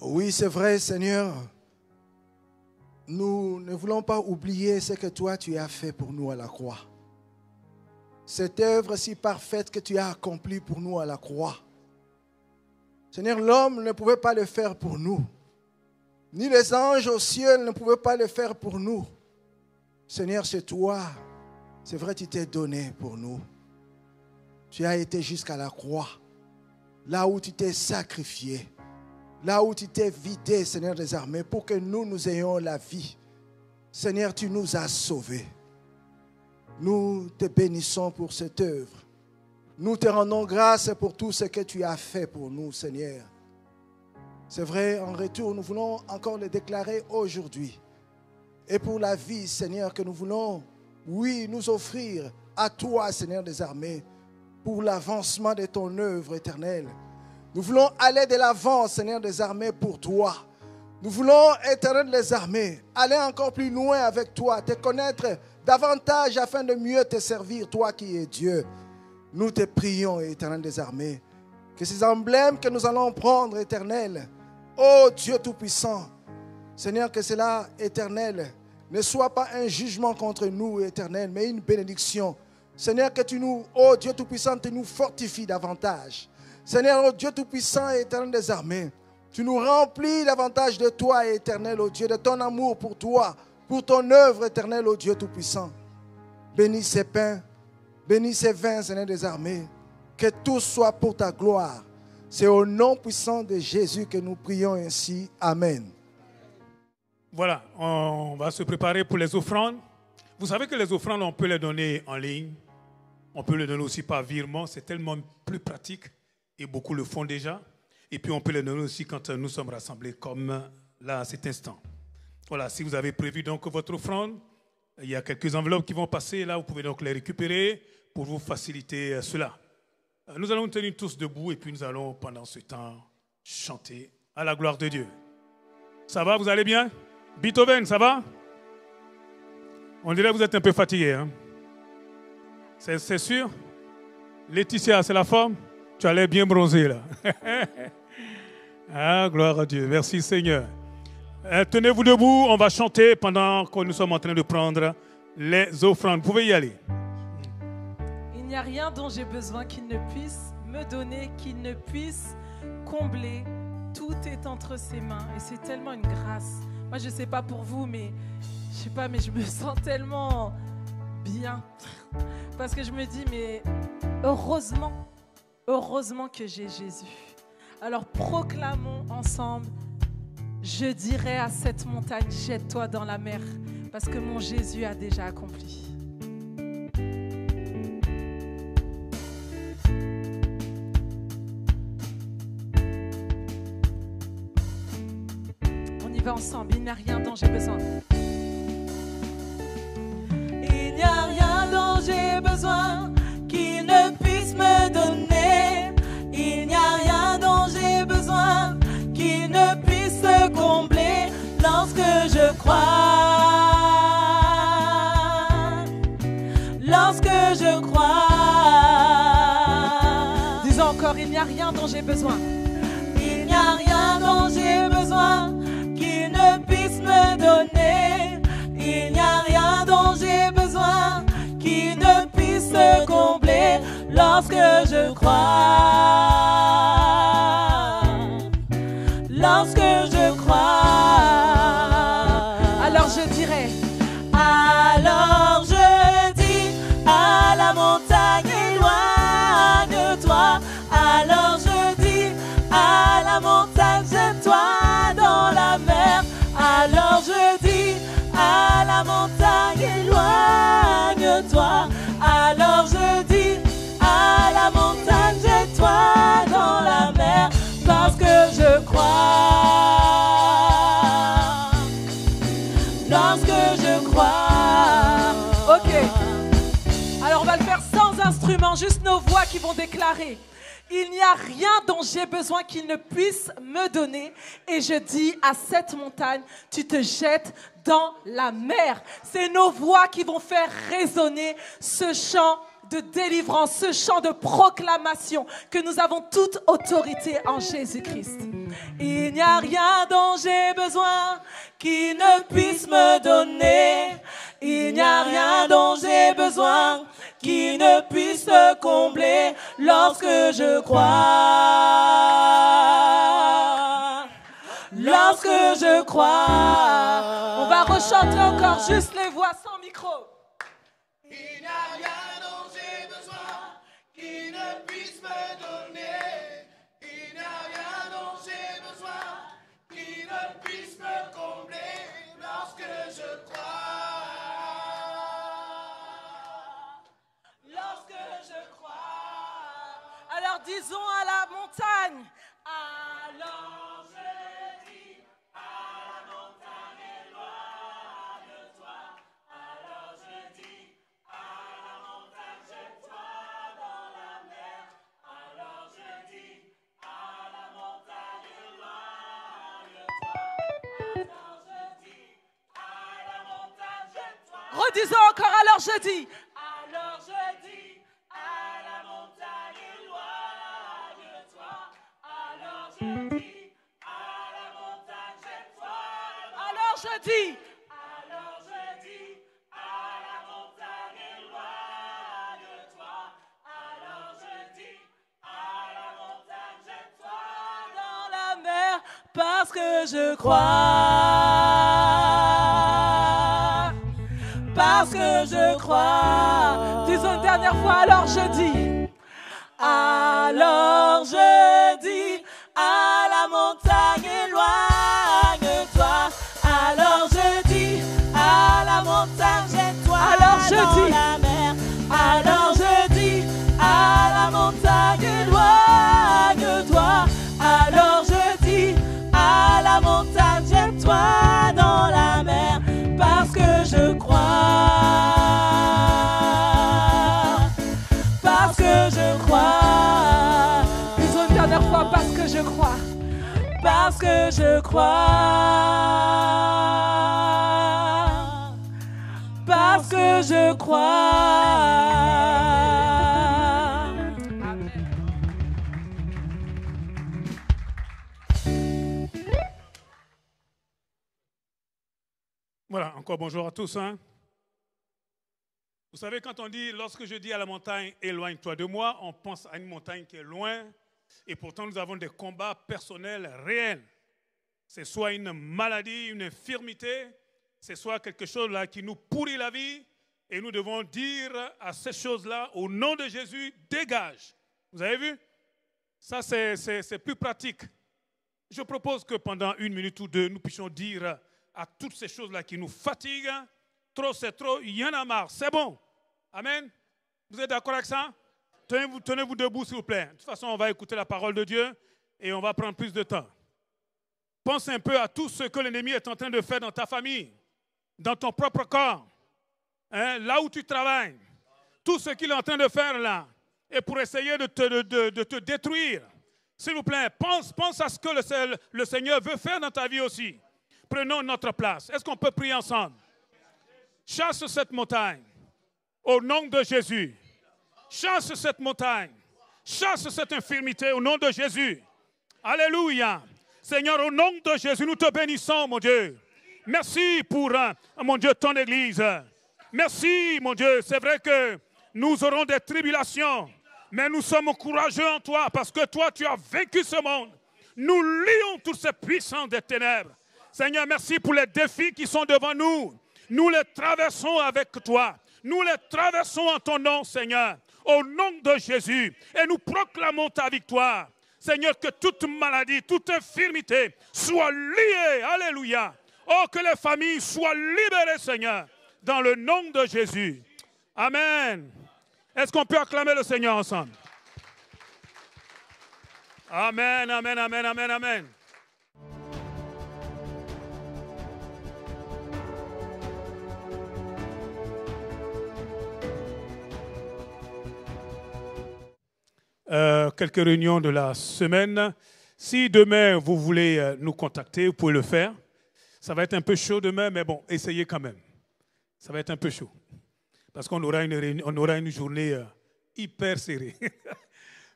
Oui, c'est vrai, Seigneur. Nous ne voulons pas oublier ce que toi, tu as fait pour nous à la croix. Cette œuvre si parfaite que tu as accomplie pour nous à la croix. Seigneur, l'homme ne pouvait pas le faire pour nous. Ni les anges au ciel ne pouvaient pas le faire pour nous. Seigneur, c'est toi. C'est vrai, tu t'es donné pour nous. Tu as été jusqu'à la croix. Là où tu t'es sacrifié. Là où tu t'es vidé, Seigneur des armées, pour que nous ayons la vie. Seigneur, tu nous as sauvés. Nous te bénissons pour cette œuvre. Nous te rendons grâce pour tout ce que tu as fait pour nous, Seigneur. C'est vrai, en retour, nous voulons encore le déclarer aujourd'hui. Et pour la vie, Seigneur, que nous voulons, oui, nous offrir à toi, Seigneur des armées, pour l'avancement de ton œuvre éternelle. Nous voulons aller de l'avant, Seigneur des armées, pour toi. Nous voulons, Éternel des armées, aller encore plus loin avec toi, te connaître davantage afin de mieux te servir, toi qui es Dieu. Nous te prions, Éternel des armées, que ces emblèmes que nous allons prendre, Éternel, ô Dieu Tout-Puissant, Seigneur, que cela, Éternel, ne soit pas un jugement contre nous, Éternel, mais une bénédiction. Seigneur, que tu nous, ô Dieu Tout-Puissant, tu nous fortifies davantage. Seigneur, ô Dieu Tout-Puissant et Éternel des armées, tu nous remplis davantage de toi, Éternel, ô Dieu, de ton amour pour toi, pour ton œuvre, Éternel, ô Dieu Tout-Puissant. Bénis ces pains, bénis ces vins, Seigneur des armées, que tout soit pour ta gloire. C'est au nom puissant de Jésus que nous prions ainsi. Amen. Voilà, on va se préparer pour les offrandes. Vous savez que les offrandes, on peut les donner en ligne. On peut les donner aussi par virement. C'est tellement plus pratique et beaucoup le font déjà. Et puis on peut les donner aussi quand nous sommes rassemblés comme là à cet instant. Voilà, si vous avez prévu donc votre offrande, il y a quelques enveloppes qui vont passer. Là, vous pouvez donc les récupérer pour vous faciliter cela. Nous allons nous tenir tous debout et puis nous allons pendant ce temps chanter à la gloire de Dieu. Ça va, vous allez bien? Beethoven, ça va? On dirait que vous êtes un peu fatigué. Hein? C'est sûr? Laetitia, c'est la forme? Tu as l'air bien bronzé là. Ah, gloire à Dieu. Merci Seigneur. Tenez-vous debout, on va chanter pendant que nous sommes en train de prendre les offrandes. Vous pouvez y aller. Il n'y a rien dont j'ai besoin qu'il ne puisse me donner, qu'il ne puisse combler. Tout est entre ses mains et c'est tellement une grâce. Moi, je ne sais pas pour vous, mais je sais pas, mais je me sens tellement bien. Parce que je me dis, mais heureusement que j'ai Jésus. Alors proclamons ensemble. Je dirai à cette montagne, jette-toi dans la mer, parce que mon Jésus a déjà accompli. On y va ensemble, il n'y a rien dont j'ai besoin. Il n'y a rien dont j'ai besoin qu'il ne puisse me donner. Il n'y a rien dont j'ai besoin qu'il ne puisse combler lorsque je crois. Lorsque je crois. Disons encore, il n'y a rien dont j'ai besoin. Il n'y a rien dont j'ai besoin qu'il ne puisse me donner. Il n'y a rien dont j'ai besoin qui ne puisse combler lorsque je crois. Lorsque je crois. Alors je dirai. Alors je dis à la montagne, éloigne-toi. Alors je dis à la montagne, jette-toi dans la mer. Alors je dis à la montagne, éloigne-toi. Alors je dis à la montagne, jette-toi dans la mer, parce que je crois. Lorsque je crois. Ok. Alors on va le faire sans instrument, juste nos voix qui vont déclarer. Il n'y a rien dont j'ai besoin qu'il ne puisse me donner. Et je dis à cette montagne, tu te jettes dans la mer. C'est nos voix qui vont faire résonner ce chant de délivrance, ce chant de proclamation que nous avons toute autorité en Jésus-Christ. Il n'y a rien dont j'ai besoin qui ne puisse me donner. Il n'y a rien dont j'ai besoin qui ne puisse combler lorsque je crois. Lorsque je crois. On va rechanter encore juste les voix sans micro. Il n'y a rien dont j'ai besoin qui ne puisse me donner. Il n'y a rien dont j'ai besoin qui ne puisse me combler lorsque je crois. Lorsque je crois. Alors disons à la montagne. Alors je dis à la montagne, éloigne-toi. Alors je dis à la montagne, jette-toi dans la mer. Alors je dis à la montagne, éloigne-toi. Alors je dis à la montagne, jette-toi. Redisons encore, alors je dis. Alors je dis à la montagne, éloigne-toi. Alors je dis à la montagne, jette-toi. Alors je dis. Alors je dis à la montagne, éloigne-toi. Alors je dis à la montagne, jette-toi dans la mer, parce que je crois. Parce que je crois. Disons une dernière fois, alors je dis. Alors je dis à la montagne, éloigne-toi. Alors parce que je crois. Disons une dernière fois, parce que je crois. Parce que je crois. Parce que je crois. Voilà, encore bonjour à tous. Hein. Vous savez, quand on dit, lorsque je dis à la montagne, éloigne-toi de moi, on pense à une montagne qui est loin. Et pourtant, nous avons des combats personnels réels. C'est soit une maladie, une infirmité, c'est soit quelque chose là qui nous pourrit la vie. Et nous devons dire à ces choses-là, au nom de Jésus, dégage. Vous avez vu? Ça, c'est plus pratique. Je propose que pendant 1 minute ou 2, nous puissions dire à toutes ces choses-là qui nous fatiguent, trop c'est trop, il y en a marre, c'est bon. Amen. Vous êtes d'accord avec ça? Tenez-vous debout, s'il vous plaît. De toute façon, on va écouter la parole de Dieu et on va prendre plus de temps. Pense un peu à tout ce que l'ennemi est en train de faire dans ta famille, dans ton propre corps, hein, là où tu travailles. Tout ce qu'il est en train de faire là, et pour essayer de te détruire. S'il vous plaît, pense à ce que le Seigneur veut faire dans ta vie aussi. Prenons notre place. Est-ce qu'on peut prier ensemble? Chasse cette montagne au nom de Jésus. Chasse cette montagne. Chasse cette infirmité au nom de Jésus. Alléluia. Seigneur, au nom de Jésus, nous te bénissons, mon Dieu. Merci pour, mon Dieu, ton Église. Merci, mon Dieu. C'est vrai que nous aurons des tribulations, mais nous sommes courageux en toi parce que toi, tu as vaincu ce monde. Nous lions toutes ces puissances des ténèbres. Seigneur, merci pour les défis qui sont devant nous. Nous les traversons avec toi. Nous les traversons en ton nom, Seigneur, au nom de Jésus. Et nous proclamons ta victoire. Seigneur, que toute maladie, toute infirmité soit liée. Alléluia. Oh, que les familles soient libérées, Seigneur, dans le nom de Jésus. Amen. Est-ce qu'on peut acclamer le Seigneur ensemble? Amen, amen, amen, amen, amen. Quelques réunions de la semaine. Si demain vous voulez nous contacter, vous pouvez le faire. Ça va être un peu chaud demain, mais bon, essayez quand même. Ça va être un peu chaud. Parce qu'on aura une journée hyper serrée.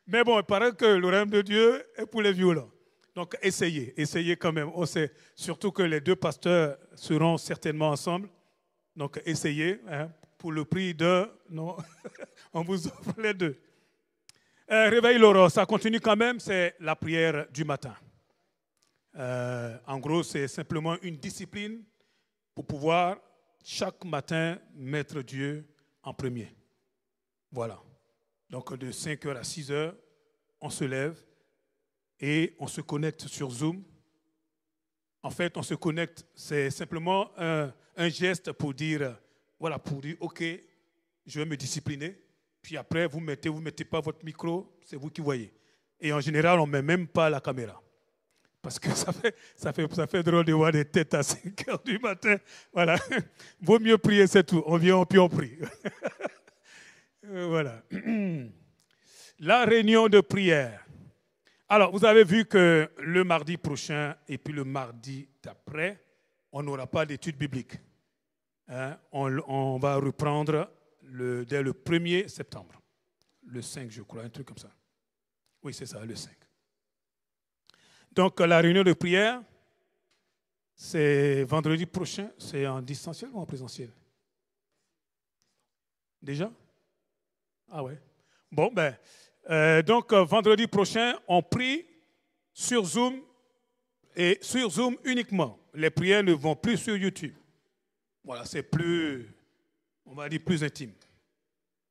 Mais bon, il paraît que le règne de Dieu est pour les violents. Donc essayez quand même. On sait surtout que les deux pasteurs seront certainement ensemble. Donc essayez, hein, pour le prix de... Non, on vous offre les deux. Réveil l'aurore, ça continue quand même, c'est la prière du matin. En gros, c'est simplement une discipline pour pouvoir chaque matin mettre Dieu en premier. Voilà. Donc de 5h à 6h, on se lève et on se connecte sur Zoom. En fait, on se connecte, c'est simplement un geste pour dire, voilà, pour dire, ok, je vais me discipliner. Puis après, vous mettez pas votre micro, c'est vous qui voyez. Et en général, on ne met même pas la caméra. Parce que ça fait drôle de voir des têtes à 5 heures du matin. Voilà. Vaut mieux prier, c'est tout. On vient, puis on prie. Voilà. La réunion de prière. Alors, vous avez vu que le mardi prochain et puis le mardi d'après, on n'aura pas d'études bibliques. Hein? On va reprendre dès le 1er septembre. Le 5, je crois, un truc comme ça. Oui, c'est ça, le 5. Donc, la réunion de prière, c'est vendredi prochain. C'est en distanciel ou en présentiel? Déjà? Ah ouais. Bon, donc, vendredi prochain, on prie sur Zoom et sur Zoom uniquement. Les prières ne vont plus sur YouTube. Voilà, c'est plus, on va dire, plus intime.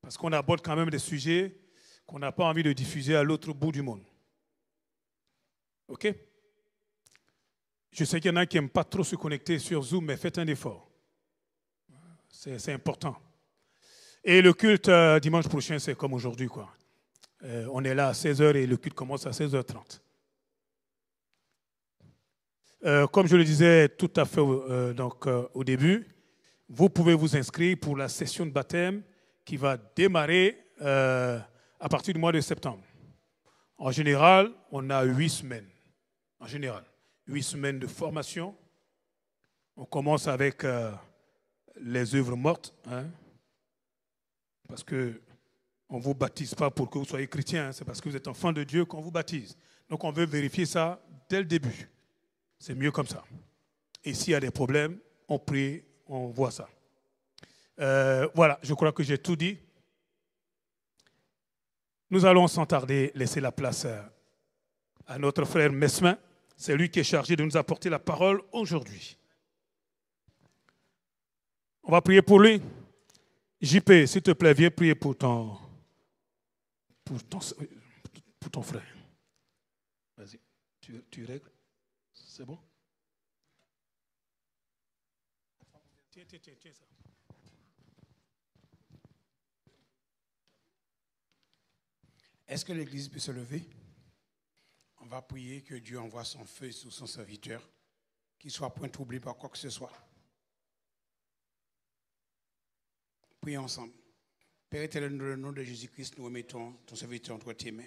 Parce qu'on aborde quand même des sujets qu'on n'a pas envie de diffuser à l'autre bout du monde. OK? Je sais qu'il y en a qui n'aiment pas trop se connecter sur Zoom, mais faites un effort. C'est important. Et le culte dimanche prochain, c'est comme aujourd'hui, quoi. On est là à 16h et le culte commence à 16h30. Comme je le disais tout à fait au début, vous pouvez vous inscrire pour la session de baptême qui va démarrer à partir du mois de septembre. En général, on a 8 semaines. En général, 8 semaines de formation. On commence avec les œuvres mortes, hein, parce qu'on ne vous baptise pas pour que vous soyez chrétien, hein, c'est parce que vous êtes enfant de Dieu qu'on vous baptise. Donc on veut vérifier ça dès le début. C'est mieux comme ça. Et s'il y a des problèmes, on prie, on voit ça. Voilà, je crois que j'ai tout dit. Nous allons sans tarder laisser la place à notre frère Mesmin. C'est lui qui est chargé de nous apporter la parole aujourd'hui. On va prier pour lui. JP, s'il te plaît, viens prier pour ton frère. Vas-y, tu règles. C'est bon? Tiens ça. Est-ce que l'Église peut se lever? On va prier que Dieu envoie son feu sur son serviteur, qu'il ne soit point troublé par quoi que ce soit. Prions ensemble. Père éternel, dans le nom de Jésus-Christ, nous remettons ton serviteur entre tes mains.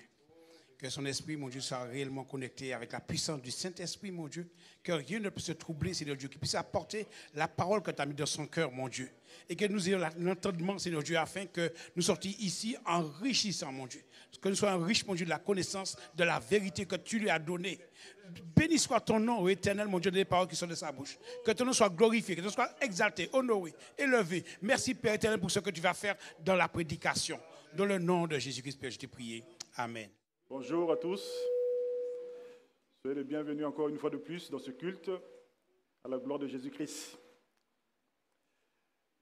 Que son esprit, mon Dieu, soit réellement connecté avec la puissance du Saint-Esprit, mon Dieu. Que rien ne puisse se troubler, Seigneur Dieu. Qu'il puisse apporter la parole que tu as mise dans son cœur, mon Dieu. Et que nous ayons l'entendement, Seigneur Dieu, afin que nous sortions ici enrichissants, mon Dieu. Que nous soyons riches, mon Dieu, de la connaissance de la vérité que tu lui as donnée. Béni soit ton nom, éternel, mon Dieu, des paroles qui sont de sa bouche. Que ton nom soit glorifié, que ton nom soit exalté, honoré, élevé. Merci, Père éternel, pour ce que tu vas faire dans la prédication. Dans le nom de Jésus-Christ, Père, je t'ai prié. Amen. Bonjour à tous. Soyez les bienvenus encore une fois de plus dans ce culte à la gloire de Jésus-Christ.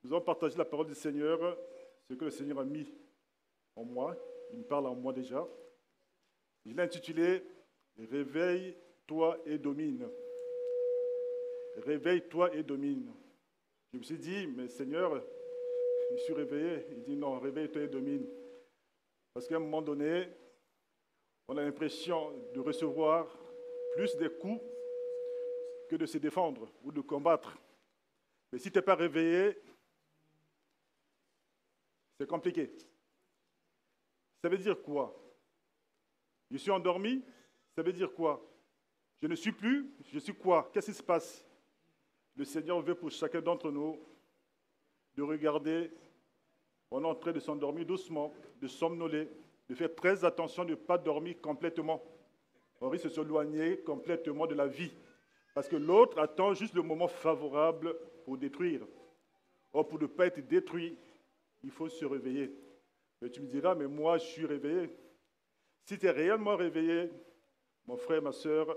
Nous allons partager la parole du Seigneur, ce que le Seigneur a mis en moi. Il me parle en moi déjà. Je l'ai intitulé « Réveille-toi et domine ». Réveille-toi et domine. Je me suis dit, mais Seigneur, je suis réveillé. Il dit non, réveille-toi et domine. Parce qu'à un moment donné, on a l'impression de recevoir plus des coups que de se défendre ou de combattre. Mais si tu n'es pas réveillé, c'est compliqué. Ça veut dire quoi? Je suis endormi, ça veut dire quoi? Je ne suis plus, je suis quoi? Qu'est-ce qui se passe? Le Seigneur veut pour chacun d'entre nous de regarder, on est en train de s'endormir doucement, de somnoler, de faire très attention de ne pas dormir complètement. On risque de s'éloigner complètement de la vie. Parce que l'autre attend juste le moment favorable pour détruire. Or, pour ne pas être détruit, il faut se réveiller. Mais tu me diras, mais moi, je suis réveillé. Si tu es réellement réveillé, mon frère, ma soeur,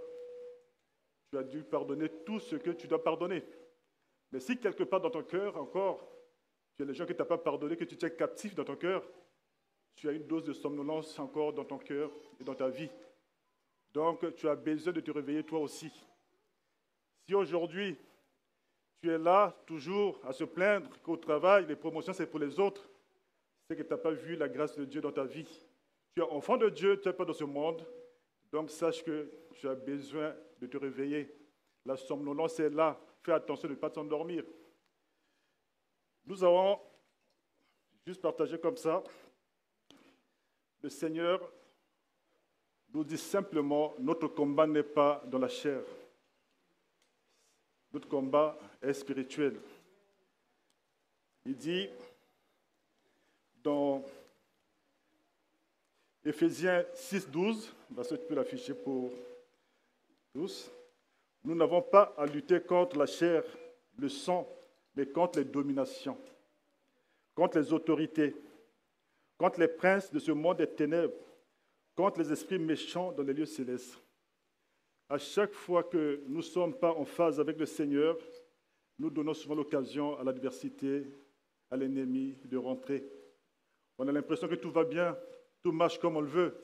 tu as dû pardonner tout ce que tu dois pardonner. Mais si quelque part dans ton cœur, encore, tu as des gens que tu n'as pas pardonné, que tu tiens captif dans ton cœur, tu as une dose de somnolence encore dans ton cœur et dans ta vie. Donc, tu as besoin de te réveiller toi aussi. Si aujourd'hui, tu es là, toujours, à se plaindre qu'au travail, les promotions, c'est pour les autres, c'est que tu n'as pas vu la grâce de Dieu dans ta vie. Tu es enfant de Dieu, tu n'es pas dans ce monde, donc sache que tu as besoin de te réveiller. La somnolence est là. Fais attention de ne pas t'endormir. Nous avons juste partagé comme ça. Le Seigneur nous dit simplement, notre combat n'est pas dans la chair. Notre combat est spirituel. Il dit dans Éphésiens 6, 12, parce que tu peux l'afficher pour tous, nous n'avons pas à lutter contre la chair, le sang, mais contre les dominations, contre les autorités, contre les princes de ce monde des ténèbres, contre les esprits méchants dans les lieux célestes. À chaque fois que nous ne sommes pas en phase avec le Seigneur, nous donnons souvent l'occasion à l'adversité, à l'ennemi de rentrer. On a l'impression que tout va bien, tout marche comme on le veut,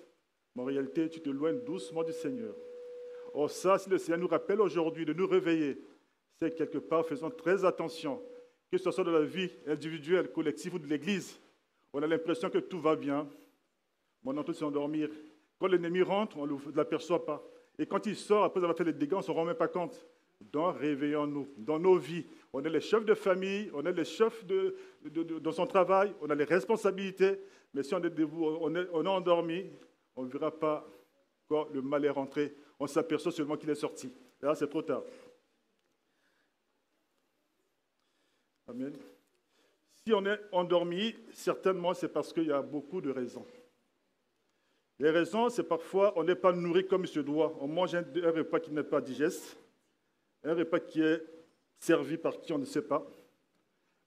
mais en réalité, tu t'éloignes doucement du Seigneur. Or ça, si le Seigneur nous rappelle aujourd'hui de nous réveiller, c'est quelque part, faisons très attention, que ce soit dans la vie individuelle, collective ou de l'Église, on a l'impression que tout va bien, mais on est en train de s'endormir. Quand l'ennemi rentre, on ne l'aperçoit pas. Et quand il sort, après avoir fait les dégâts, on ne se rend même pas compte. Donc, réveillons-nous. Dans nos vies, on est les chefs de famille, on est les chefs dans son travail, on a les responsabilités. Mais si on est debout, on est endormi, on ne verra pas quand le mal est rentré. On s'aperçoit seulement qu'il est sorti. Et là, c'est trop tard. Amen. Si on est endormi, certainement, c'est parce qu'il y a beaucoup de raisons. Les raisons, c'est parfois, on n'est pas nourri comme il se doit. On mange un repas qui n'est pas digeste, un repas qui est servi par qui on ne sait pas,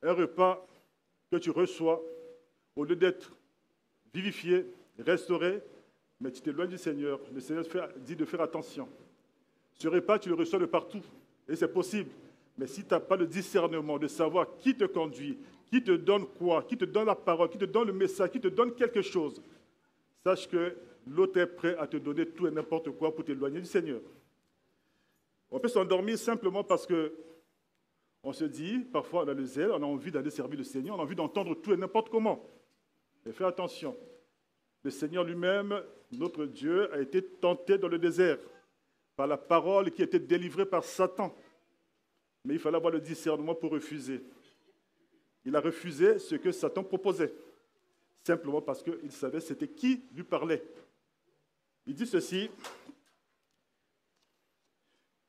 un repas que tu reçois, au lieu d'être vivifié, restauré, mais tu t'éloignes du Seigneur. Le Seigneur dit de faire attention. Ce repas, tu le reçois de partout, et c'est possible. Mais si tu n'as pas le discernement de savoir qui te conduit, qui te donne quoi, qui te donne la parole, qui te donne le message, qui te donne quelque chose, sache que l'autre est prêt à te donner tout et n'importe quoi pour t'éloigner du Seigneur. On peut s'endormir simplement parce qu'on se dit, parfois on a le zèle, on a envie d'aller servir le Seigneur, on a envie d'entendre tout et n'importe comment. Mais fais attention. Le Seigneur lui-même, notre Dieu, a été tenté dans le désert par la parole qui a été délivrée par Satan. Mais il fallait avoir le discernement pour refuser. Il a refusé ce que Satan proposait, simplement parce qu'il savait c'était qui lui parlait. Il dit ceci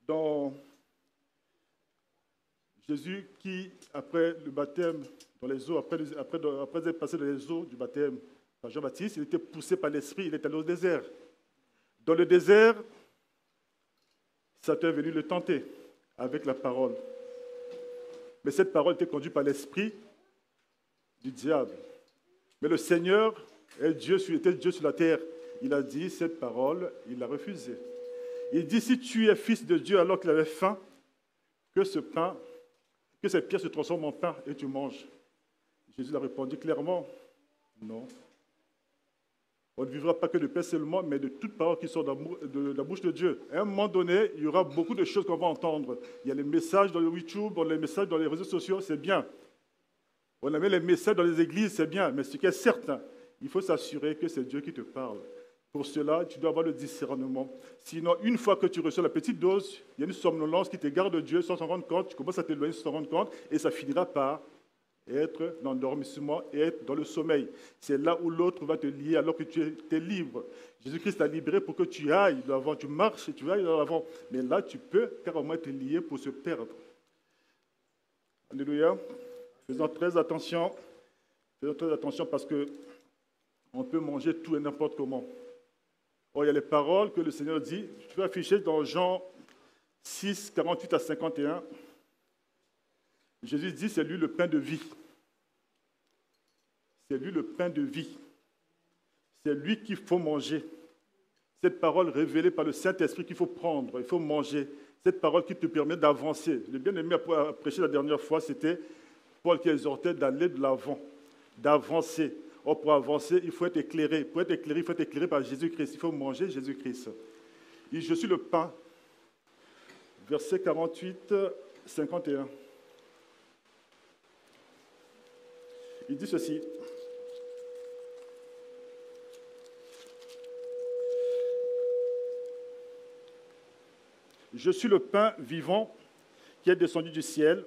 dans Jésus qui, après le baptême dans les eaux, après être passé dans les eaux du baptême par Jean-Baptiste, il était poussé par l'Esprit, il est allé au désert. Dans le désert, Satan est venu le tenter avec la parole. Mais cette parole était conduite par l'Esprit du diable. Mais le Seigneur était Dieu sur la terre. Il a dit cette parole, il l'a refusée. Il dit, si tu es fils de Dieu alors qu'il avait faim, que cette pierre se transforme en pain et tu manges. Jésus a répondu clairement, non. On ne vivra pas que de pain seulement, mais de toute parole qui sort de la bouche de Dieu. À un moment donné, il y aura beaucoup de choses qu'on va entendre. Il y a les messages dans le YouTube, les messages dans les réseaux sociaux, c'est bien. On a mis les messages dans les églises, c'est bien. Mais ce qui est certain, il faut s'assurer que c'est Dieu qui te parle. Pour cela, tu dois avoir le discernement. Sinon, une fois que tu reçois la petite dose, il y a une somnolence qui t'égare de Dieu sans s'en rendre compte. Tu commences à t'éloigner sans s'en rendre compte et ça finira par être dans l'endormissement et être dans le sommeil. C'est là où l'autre va te lier alors que tu es libre. Jésus-Christ t'a libéré pour que tu ailles de l'avant, tu marches et tu ailles de l'avant. Mais là, tu peux carrément être lié pour se perdre. Alléluia. Faisons très attention parce que on peut manger tout et n'importe comment. Or, il y a les paroles que le Seigneur dit. Je vais afficher dans Jean 6, 48 à 51. Jésus dit, c'est lui le pain de vie. C'est lui le pain de vie. C'est lui qu'il faut manger. Cette parole révélée par le Saint-Esprit qu'il faut prendre, il faut manger. Cette parole qui te permet d'avancer. J'ai bien aimé prêcher la dernière fois, c'était Paul qui exhortait d'aller de l'avant, d'avancer. Or, pour avancer, il faut être éclairé. Pour être éclairé, il faut être éclairé par Jésus-Christ. Il faut manger Jésus-Christ. Et je suis le pain. Verset 48, 51. Il dit ceci. Je suis le pain vivant qui est descendu du ciel.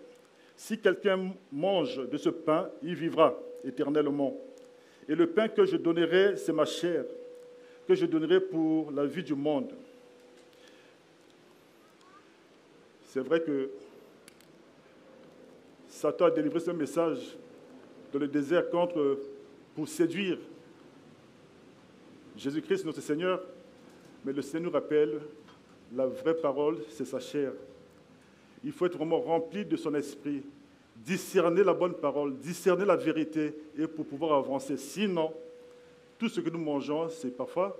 Si quelqu'un mange de ce pain, il vivra éternellement. Et le pain que je donnerai, c'est ma chair, que je donnerai pour la vie du monde. C'est vrai que Satan a délivré ce message dans le désert pour séduire Jésus-Christ, notre Seigneur. Mais le Seigneur nous rappelle, la vraie parole, c'est sa chair. Il faut être vraiment rempli de son esprit, discerner la bonne parole, discerner la vérité, et pour pouvoir avancer. Sinon, tout ce que nous mangeons, c'est parfois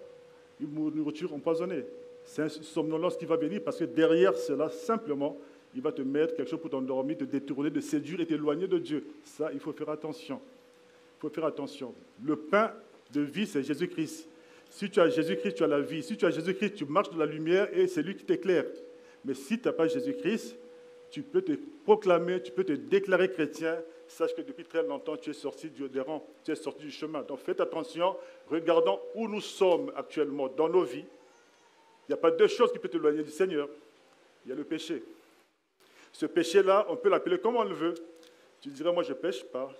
une nourriture empoisonnée. C'est une somnolence qui va venir parce que derrière cela, simplement, il va te mettre quelque chose pour t'endormir, te détourner, te séduire et t'éloigner de Dieu. Ça, il faut faire attention. Il faut faire attention. Le pain de vie, c'est Jésus-Christ. Si tu as Jésus-Christ, tu as la vie. Si tu as Jésus-Christ, tu marches dans la lumière et c'est lui qui t'éclaire. Mais si tu n'as pas Jésus-Christ, tu peux te proclamer, tu peux te déclarer chrétien. Sache que depuis très longtemps, tu es sorti des rangs, tu es sorti du chemin. Donc faites attention, regardons où nous sommes actuellement dans nos vies. Il n'y a pas deux choses qui peuvent t'éloigner du Seigneur. Il y a le péché. Ce péché-là, on peut l'appeler comme on le veut. Tu dirais, moi je ne pêche pas.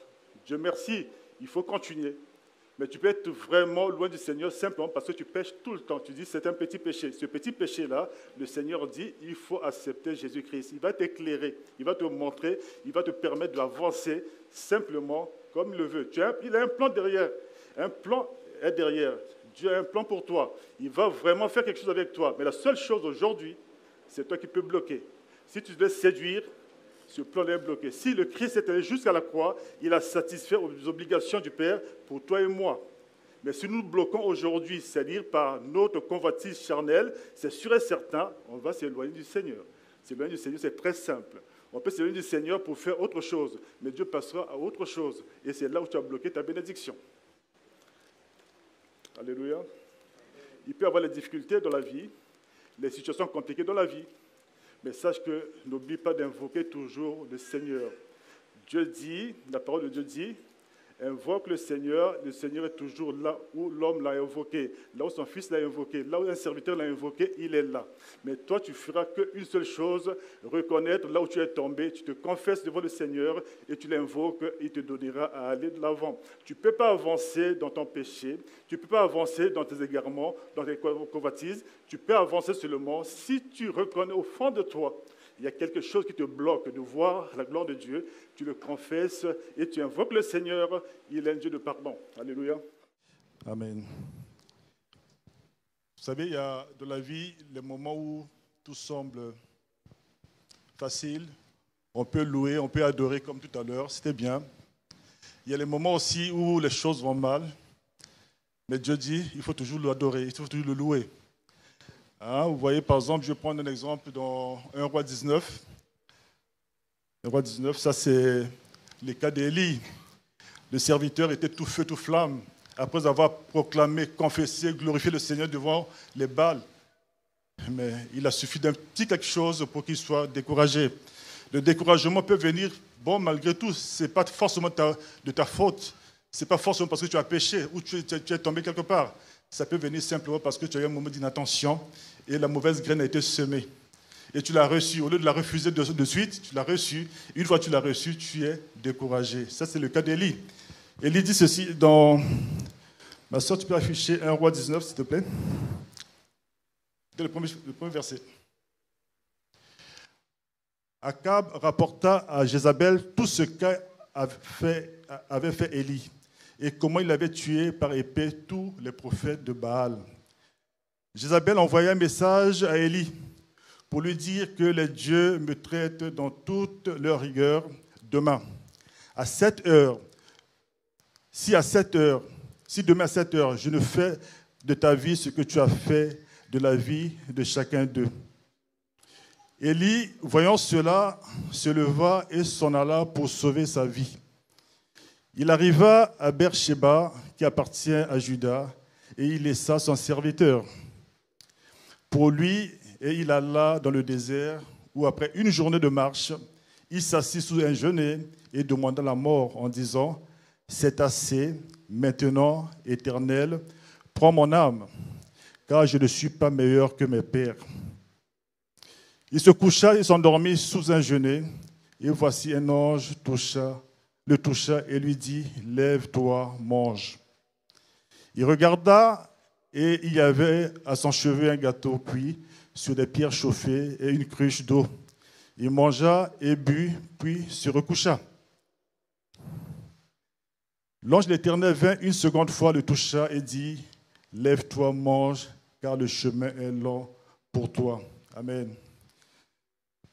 Dieu merci, il faut continuer. Mais tu peux être vraiment loin du Seigneur simplement parce que tu pêches tout le temps. Tu dis c'est un petit péché. Ce petit péché-là, le Seigneur dit il faut accepter Jésus-Christ. Il va t'éclairer, il va te montrer, il va te permettre d'avancer simplement comme il le veut. Il a un plan derrière. Un plan est derrière. Dieu a un plan pour toi. Il va vraiment faire quelque chose avec toi. Mais la seule chose aujourd'hui, c'est toi qui peux bloquer. Si tu te laisses séduire, ce plan est bloqué. Si le Christ est allé jusqu'à la croix, il a satisfait aux obligations du Père pour toi et moi. Mais si nous bloquons aujourd'hui, c'est-à-dire par notre convoitise charnelle, c'est sûr et certain, on va s'éloigner du Seigneur. S'éloigner du Seigneur, c'est très simple. On peut s'éloigner du Seigneur pour faire autre chose, mais Dieu passera à autre chose. Et c'est là où tu as bloqué ta bénédiction. Alléluia. Il peut y avoir les difficultés dans la vie, les situations compliquées dans la vie. Mais sache que n'oublie pas d'invoquer toujours le Seigneur. Dieu dit, la parole de Dieu dit, invoque le Seigneur est toujours là où l'homme l'a invoqué, là où son fils l'a invoqué, là où un serviteur l'a invoqué, il est là. Mais toi, tu feras qu'une seule chose, reconnaître là où tu es tombé, tu te confesses devant le Seigneur et tu l'invoques, il te donnera à aller de l'avant. Tu ne peux pas avancer dans ton péché, tu ne peux pas avancer dans tes égarements, dans tes convoitises, tu peux avancer seulement si tu reconnais au fond de toi il y a quelque chose qui te bloque de voir la gloire de Dieu, tu le confesses et tu invoques le Seigneur, il est un Dieu de pardon. Alléluia. Amen. Vous savez, il y a dans la vie les moments où tout semble facile, on peut louer, on peut adorer comme tout à l'heure, c'était bien. Il y a les moments aussi où les choses vont mal, mais Dieu dit, il faut toujours l'adorer, il faut toujours le louer. Hein, vous voyez, par exemple, je vais prendre un exemple dans 1 Roi 19. 1 Roi 19, ça c'est le cas d'Élie. Le serviteur était tout feu, tout flamme, après avoir proclamé, confessé, glorifié le Seigneur devant les Baals. Mais il a suffi d'un petit quelque chose pour qu'il soit découragé. Le découragement peut venir, bon, malgré tout, ce n'est pas forcément de ta faute. Ce n'est pas forcément parce que tu as péché ou tu es tombé quelque part. Ça peut venir simplement parce que tu as eu un moment d'inattention et la mauvaise graine a été semée. Et tu l'as reçue. Au lieu de la refuser de suite, tu l'as reçue. Une fois que tu l'as reçue, tu es découragé. Ça, c'est le cas d'Élie. Élie dit ceci dans... Ma soeur, tu peux afficher 1 Roi 19, s'il te plaît. Le premier verset. Akab rapporta à Jézabel tout ce qu'avait fait Élie et comment il avait tué par épée tous les prophètes de Baal. Jézabel envoya un message à Élie pour lui dire que les dieux me traitent dans toute leur rigueur demain. À 7 heures, si demain à 7 heures, je ne fais de ta vie ce que tu as fait de la vie de chacun d'eux. Élie, voyant cela, se leva et s'en alla pour sauver sa vie. Il arriva à Beersheba, qui appartient à Juda, et il laissa son serviteur pour lui, et il alla dans le désert, où après une journée de marche, il s'assit sous un genêt et demanda la mort en disant « C'est assez, maintenant, Éternel, prends mon âme, car je ne suis pas meilleur que mes pères. » Il se coucha et s'endormit sous un genêt, et voici un ange le toucha et lui dit « Lève-toi, mange. » Il regarda et il y avait à son chevet un gâteau cuit sur des pierres chauffées et une cruche d'eau. Il mangea et but, puis se recoucha. L'ange de l'Éternel vint une seconde fois, le toucha et dit « Lève-toi, mange, car le chemin est long pour toi. » Amen.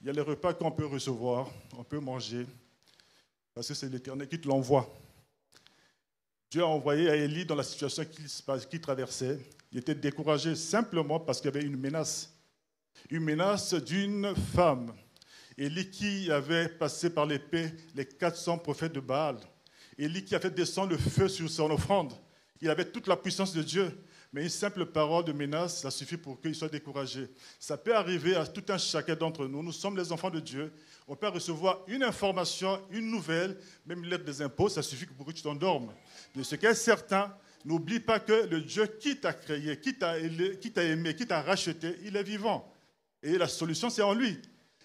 Il y a les repas qu'on peut recevoir, on peut manger, parce que c'est l'Éternel qui te l'envoie. Dieu a envoyé à Élie dans la situation qu'il traversait. Il était découragé simplement parce qu'il y avait une menace d'une femme. Élie qui avait passé par l'épée les 400 prophètes de Baal. Élie qui a fait descendre le feu sur son offrande. Il avait toute la puissance de Dieu. Mais une simple parole de menace, ça suffit pour qu'il soit découragé. Ça peut arriver à tout un chacun d'entre nous. Nous sommes les enfants de Dieu. On peut recevoir une information, une nouvelle, même une lettre des impôts, ça suffit pour que tu t'endormes. Mais ce qui est certain, n'oublie pas que le Dieu qui t'a créé, qui t'a aimé, qui t'a racheté, il est vivant. Et la solution, c'est en lui.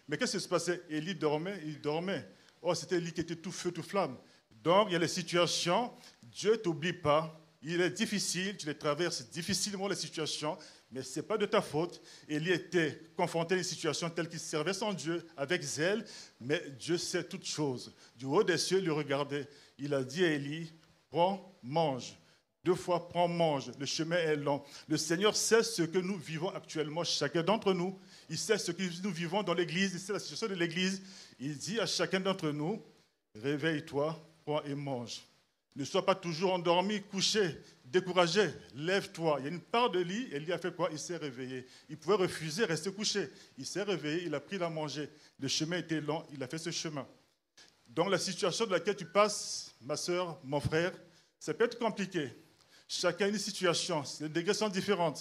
Mais qu'est-ce qui se passait? Élie dormait, il dormait. Oh, c'était Élie qui était tout feu, tout flamme. Donc, il y a les situations, Dieu ne t'oublie pas. Il est difficile, tu les traverses difficilement les situations, mais ce n'est pas de ta faute. Élie était confronté à une situation telle qu'il servait son Dieu avec zèle, mais Dieu sait toutes choses. Du haut des cieux, il le regardait. Il a dit à Élie, prends, mange. 2 fois, prends, mange. Le chemin est long. Le Seigneur sait ce que nous vivons actuellement, chacun d'entre nous. Il sait ce que nous vivons dans l'Église, il sait la situation de l'Église. Il dit à chacun d'entre nous, réveille-toi, prends et mange. Ne sois pas toujours endormi, couché, découragé. Lève-toi. Il y a une part de lit. Élie a fait quoi? Il s'est réveillé. Il pouvait refuser, rester couché. Il s'est réveillé, il a pris à manger. Le chemin était long, il a fait ce chemin. Dans la situation dans laquelle tu passes, ma soeur, mon frère, ça peut être compliqué. Chacun a une situation. Les degrés sont différents.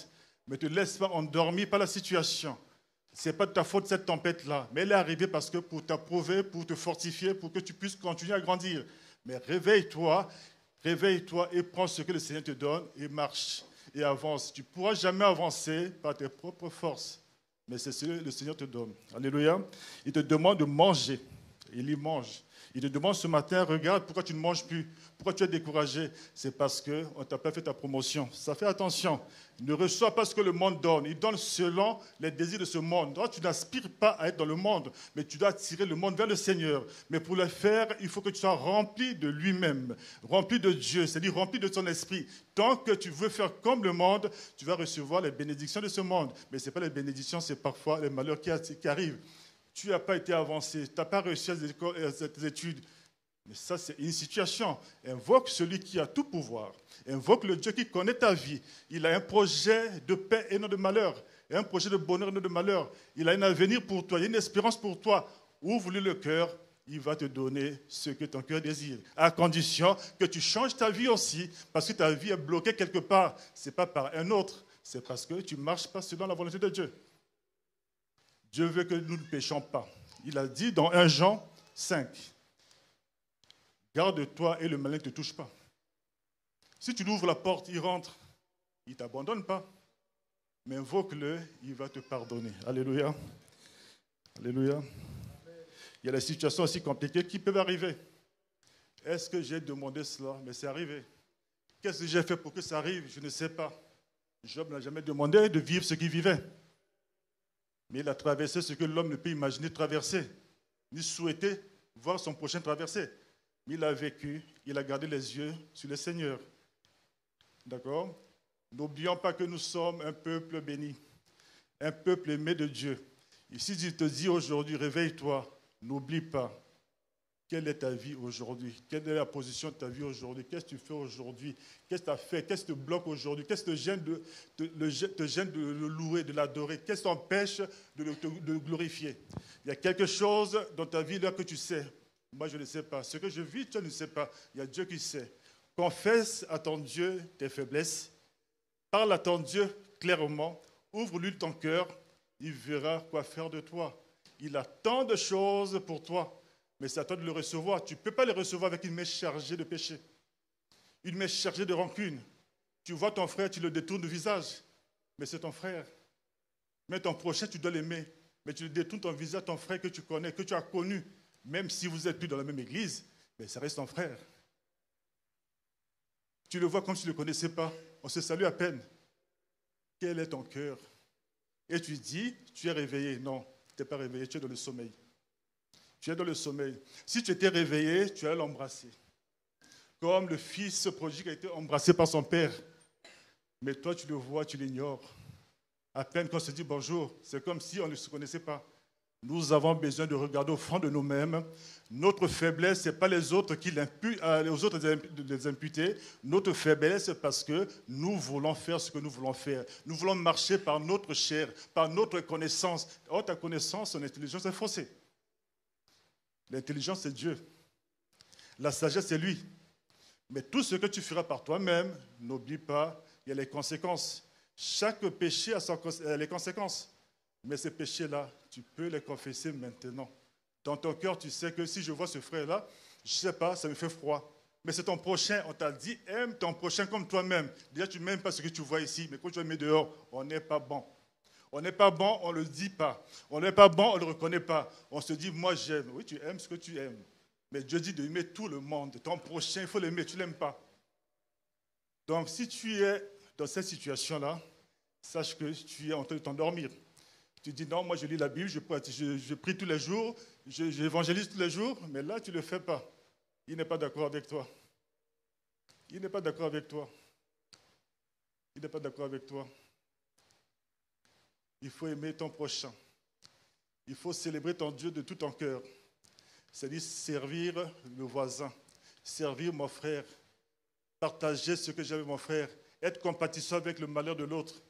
Mais ne te laisse pas endormir par la situation. Ce n'est pas de ta faute cette tempête-là. Mais elle est arrivée parce que pour t'approuver, pour te fortifier, pour que tu puisses continuer à grandir. Mais réveille-toi et prends ce que le Seigneur te donne et marche et avance. Tu ne pourras jamais avancer par tes propres forces, mais c'est ce que le Seigneur te donne. Alléluia. Il te demande de manger. Il y mange. Il te demande ce matin, regarde, pourquoi tu ne manges plus? Pourquoi tu es découragé? C'est parce qu'on ne t'a pas fait ta promotion. Ça fait attention. Ne reçois pas ce que le monde donne. Il donne selon les désirs de ce monde. Toi, tu n'aspires pas à être dans le monde, mais tu dois attirer le monde vers le Seigneur. Mais pour le faire, il faut que tu sois rempli de lui-même, rempli de Dieu, c'est-à-dire rempli de son esprit. Tant que tu veux faire comme le monde, tu vas recevoir les bénédictions de ce monde. Mais ce n'est pas les bénédictions, c'est parfois les malheurs qui arrivent. Tu n'as pas été avancé, tu n'as pas réussi à tes études. Mais ça, c'est une situation. Invoque celui qui a tout pouvoir. Invoque le Dieu qui connaît ta vie. Il a un projet de paix et non de malheur. Et un projet de bonheur et non de malheur. Il a un avenir pour toi, il y a une espérance pour toi. Ouvre-lui le cœur, il va te donner ce que ton cœur désire. À condition que tu changes ta vie aussi, parce que ta vie est bloquée quelque part. Ce n'est pas par un autre, c'est parce que tu ne marches pas selon la volonté de Dieu. Dieu veut que nous ne péchions pas. Il a dit dans 1 Jean 5, garde-toi et le malin ne te touche pas. Si tu lui ouvres la porte, il rentre. Il ne t'abandonne pas. Mais invoque-le, il va te pardonner. Alléluia. Alléluia. Il y a des situations aussi compliquées qui peuvent arriver. Est-ce que j'ai demandé cela? Mais c'est arrivé. Qu'est-ce que j'ai fait pour que ça arrive? Je ne sais pas. Job n'a jamais demandé de vivre ce qu'il vivait. Mais il a traversé ce que l'homme ne peut imaginer traverser, ni souhaiter voir son prochain traverser. Mais il a vécu, il a gardé les yeux sur le Seigneur. D'accord? N'oublions pas que nous sommes un peuple béni, un peuple aimé de Dieu. Ici, il te dit aujourd'hui, réveille-toi, n'oublie pas. Quelle est ta vie aujourd'hui? Quelle est la position de ta vie aujourd'hui? Qu'est-ce que tu fais aujourd'hui? Qu'est-ce que tu as fait? Qu'est-ce qui te bloque aujourd'hui? Qu'est-ce qui te gêne de le louer, de l'adorer? Qu'est-ce qui t'empêche de le glorifier? Il y a quelque chose dans ta vie là que tu sais. Moi, je ne sais pas. Ce que je vis, tu ne sais pas. Il y a Dieu qui sait. Confesse à ton Dieu tes faiblesses. Parle à ton Dieu clairement. Ouvre-lui ton cœur. Il verra quoi faire de toi. Il a tant de choses pour toi. Mais c'est à toi de le recevoir. Tu ne peux pas le recevoir avec une main chargée de péché, une main chargée de rancune. Tu vois ton frère, tu le détournes du visage, mais c'est ton frère. Mais ton prochain, tu dois l'aimer. Mais tu le détournes ton visage, ton frère que tu connais, que tu as connu. Même si vous n'êtes plus dans la même église, mais ça reste ton frère. Tu le vois comme si tu ne le connaissais pas. On se salue à peine. Quel est ton cœur? Et tu dis, tu es réveillé. Non, tu n'es pas réveillé, tu es dans le sommeil. Tu es dans le sommeil. Si tu étais réveillé, tu allais l'embrasser. Comme le fils prodigue a été embrassé par son père. Mais toi, tu le vois, tu l'ignores. À peine qu'on se dit bonjour, c'est comme si on ne se connaissait pas. Nous avons besoin de regarder au fond de nous-mêmes. Notre faiblesse, ce n'est pas les autres qui l'imputent, aux autres de les imputer. Notre faiblesse, c'est parce que nous voulons faire ce que nous voulons faire. Nous voulons marcher par notre chair, par notre connaissance. Or, ta connaissance, ton intelligence est faussée. L'intelligence, c'est Dieu. La sagesse, c'est lui. Mais tout ce que tu feras par toi-même, n'oublie pas, il y a les conséquences. Chaque péché a les conséquences. Mais ces péchés-là, tu peux les confesser maintenant. Dans ton cœur, tu sais que si je vois ce frère-là, je ne sais pas, ça me fait froid. Mais c'est ton prochain, on t'a dit, aime ton prochain comme toi-même. Déjà, tu n'aimes pas ce que tu vois ici, mais quand tu le mets dehors, on n'est pas bon. On n'est pas bon, on ne le dit pas. On n'est pas bon, on ne le reconnaît pas. On se dit, moi j'aime. Oui, tu aimes ce que tu aimes. Mais Dieu dit d'aimer tout le monde. Ton prochain, il faut l'aimer, tu ne l'aimes pas. Donc, si tu es dans cette situation-là, sache que tu es en train de t'endormir. Tu dis, non, moi je lis la Bible, je prie tous les jours, j'évangélise tous les jours, mais là, tu ne le fais pas. Il n'est pas d'accord avec toi. Il n'est pas d'accord avec toi. Il n'est pas d'accord avec toi. Il faut aimer ton prochain. Il faut célébrer ton Dieu de tout ton cœur. C'est-à-dire servir le voisin, servir mon frère, partager ce que j'ai avec mon frère, être compatissant avec le malheur de l'autre.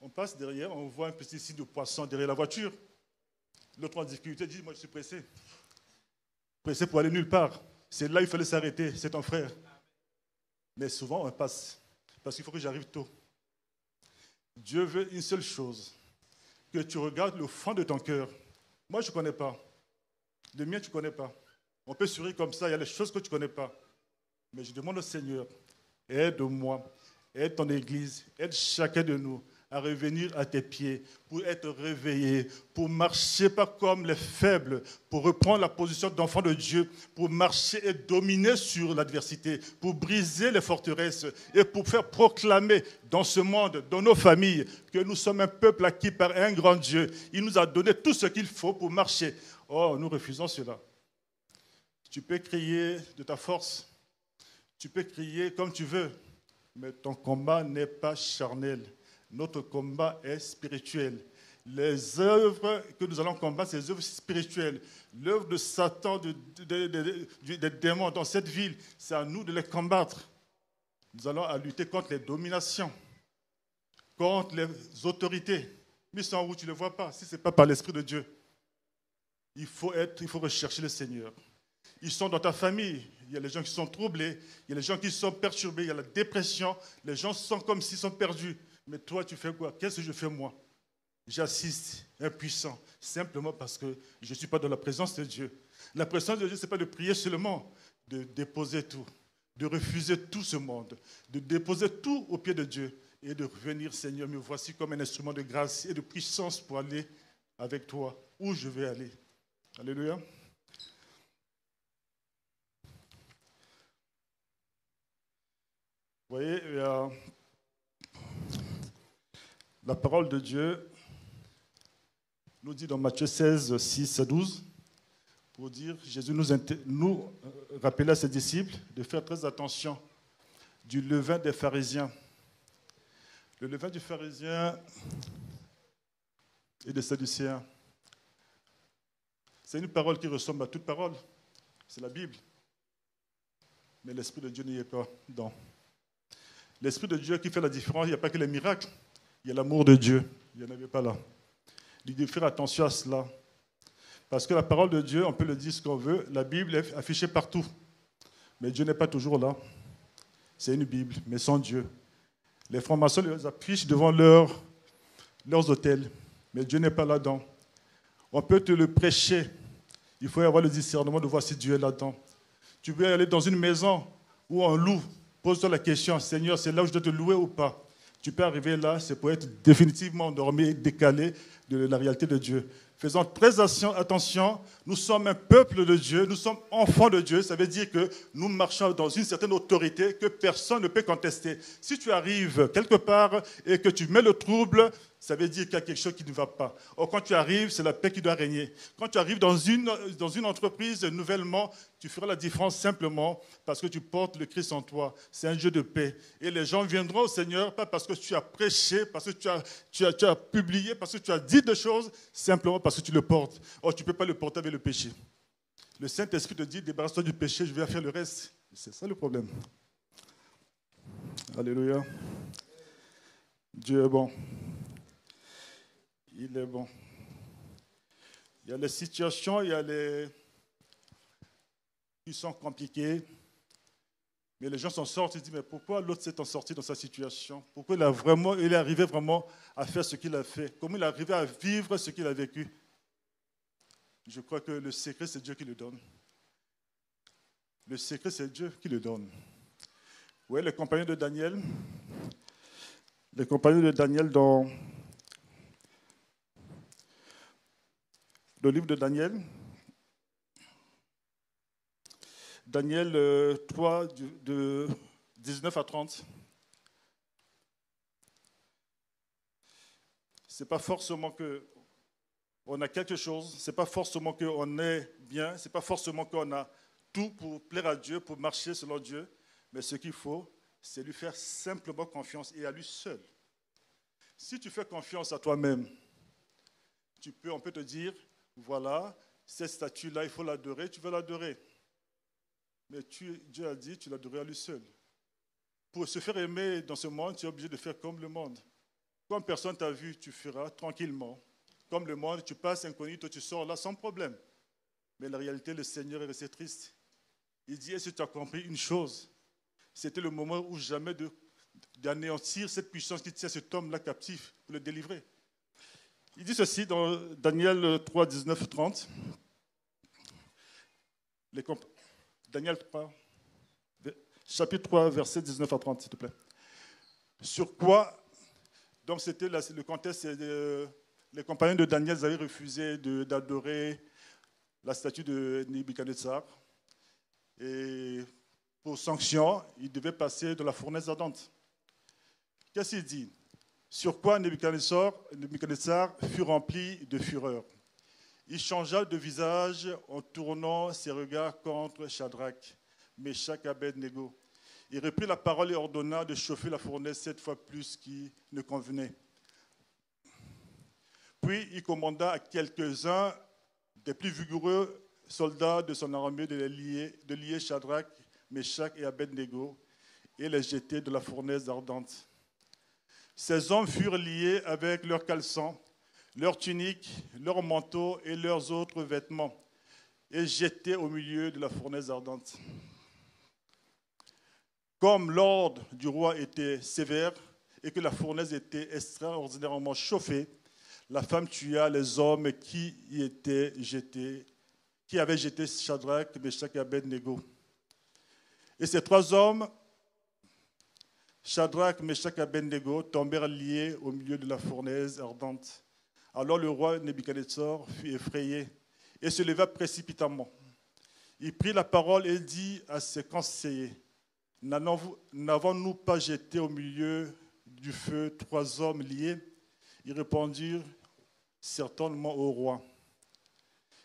On passe derrière, on voit un petit signe de poisson derrière la voiture. L'autre en difficulté dit, moi je suis pressé. Pressé pour aller nulle part. C'est là qu'il fallait s'arrêter, c'est ton frère. Mais souvent on passe, parce qu'il faut que j'arrive tôt. Dieu veut une seule chose, que tu regardes le fond de ton cœur. Moi je ne connais pas. Le mien tu ne connais pas. On peut sourire comme ça, il y a des choses que tu ne connais pas. Mais je demande au Seigneur, aide-moi, aide ton Église, aide chacun de nous à revenir à tes pieds, pour être réveillés, pour marcher pas comme les faibles, pour reprendre la position d'enfant de Dieu, pour marcher et dominer sur l'adversité, pour briser les forteresses et pour faire proclamer dans ce monde, dans nos familles, que nous sommes un peuple acquis par un grand Dieu. Il nous a donné tout ce qu'il faut pour marcher. Oh, nous refusons cela. Tu peux crier de ta force, tu peux crier comme tu veux, mais ton combat n'est pas charnel. Notre combat est spirituel. Les œuvres que nous allons combattre, c'est les œuvres spirituelles. L'œuvre de Satan, des démons dans cette ville, c'est à nous de les combattre. Nous allons lutter contre les dominations, contre les autorités. Mais sans où tu ne le vois pas, si ce n'est pas par l'Esprit de Dieu. Il faut rechercher le Seigneur. Ils sont dans ta famille. Il y a les gens qui sont troublés, il y a les gens qui sont perturbés, il y a la dépression. Les gens sont comme s'ils sont perdus. Mais toi, tu fais quoi? Qu'est-ce que je fais moi? J'assiste, impuissant, simplement parce que je ne suis pas dans la présence de Dieu. La présence de Dieu, ce n'est pas de prier seulement, de déposer tout, de refuser tout ce monde, de déposer tout au pied de Dieu et de revenir, Seigneur, me voici comme un instrument de grâce et de puissance pour aller avec toi où je vais aller. Alléluia. Vous voyez, la parole de Dieu nous dit dans Matthieu 16, 6 à 12, pour dire, Jésus nous rappelait à ses disciples de faire très attention du levain des pharisiens. Le levain du pharisien et des sadducéens. C'est une parole qui ressemble à toute parole. C'est la Bible. Mais l'Esprit de Dieu n'y est pas dedans. L'Esprit de Dieu qui fait la différence, il n'y a pas que les miracles. Il y a l'amour de Dieu. Il n'y en avait pas là. Il dit de faire attention à cela. Parce que la parole de Dieu, on peut le dire ce qu'on veut, la Bible est affichée partout. Mais Dieu n'est pas toujours là. C'est une Bible, mais sans Dieu. Les francs-maçons les affichent devant leurs autels. Mais Dieu n'est pas là-dedans. On peut te le prêcher. Il faut avoir le discernement de voir si Dieu est là-dedans. Tu peux aller dans une maison où on loue. Pose-toi la question, Seigneur, c'est là où je dois te louer ou pas? Tu peux arriver là, c'est pour être définitivement endormi, décalé de la réalité de Dieu. Faisons très attention, nous sommes un peuple de Dieu, nous sommes enfants de Dieu, ça veut dire que nous marchons dans une certaine autorité que personne ne peut contester. Si tu arrives quelque part et que tu mets le trouble, ça veut dire qu'il y a quelque chose qui ne va pas. Or, quand tu arrives, c'est la paix qui doit régner. Quand tu arrives dans une entreprise nouvellement, tu feras la différence simplement parce que tu portes le Christ en toi. C'est un jeu de paix. Et les gens viendront au Seigneur, pas parce que tu as prêché, parce que tu as publié, parce que tu as dit des choses, simplement parce que tu le portes. Or, tu ne peux pas le porter avec le péché. Le Saint-Esprit te dit, débarrasse-toi du péché, je vais faire le reste. C'est ça le problème. Alléluia. Dieu est bon. Il est bon. Il y a les situations, il y a les qui sont compliquées, mais les gens s'en sortent et disent, mais pourquoi l'autre s'est en sorti dans sa situation? Pourquoi il est arrivé vraiment à faire ce qu'il a fait? Comment il est arrivé à vivre ce qu'il a vécu? Je crois que le secret, c'est Dieu qui le donne. Le secret, c'est Dieu qui le donne. Vous voyez les compagnons de Daniel? Les compagnons de Daniel dans le livre de Daniel. Daniel 3, 19 à 30. Ce n'est pas forcément qu'on a quelque chose, ce n'est pas forcément qu'on est bien, ce n'est pas forcément qu'on a tout pour plaire à Dieu, pour marcher selon Dieu, mais ce qu'il faut, c'est lui faire simplement confiance et à lui seul. Si tu fais confiance à toi-même, on peut te dire, voilà, cette statue-là, il faut l'adorer, tu veux l'adorer. Mais Dieu a dit, tu l'adoreras à lui seul. Pour se faire aimer dans ce monde, tu es obligé de faire comme le monde. Comme personne t'a vu, tu feras tranquillement. Comme le monde, tu passes inconnu, toi tu sors là sans problème. Mais la réalité, le Seigneur est resté triste. Il dit, est-ce que tu as compris une chose? C'était le moment où jamais d'anéantir cette puissance qui tient cet homme-là captif pour le délivrer. Il dit ceci dans Daniel 3, 19, 30. Daniel 3, chapitre 3, verset 19 à 30, s'il te plaît. Sur quoi, donc c'était le contexte, les compagnons de Daniel avaient refusé d'adorer la statue de Nebuchadnezzar. Et pour sanction, ils devaient passer de la fournaise ardente. Qu'est-ce qu'il dit? Sur quoi Nebuchadnezzar fut rempli de fureur. Il changea de visage en tournant ses regards contre Shadrach, Meshach et Abed-Négo. Il reprit la parole et ordonna de chauffer la fournaise 7 fois plus qu'il ne convenait. Puis il commanda à quelques-uns des plus vigoureux soldats de son armée de lier Shadrach, Meshach et Abed-Négo et les jeter de la fournaise ardente. Ces hommes furent liés avec leurs caleçons, leurs tuniques, leurs manteaux et leurs autres vêtements et jetés au milieu de la fournaise ardente. Comme l'ordre du roi était sévère et que la fournaise était extraordinairement chauffée, la femme tua les hommes qui avaient jeté Shadrach, Meshach et Abed-Négo. Et ces 3 hommes, Shadrach, Meshach et Abed-Négo, tombèrent liés au milieu de la fournaise ardente. Alors le roi Nebuchadnezzar fut effrayé et se leva précipitamment. Il prit la parole et dit à ses conseillers, « N'avons-nous pas jeté au milieu du feu 3 hommes liés ?» Ils répondirent, « Certainement au roi. »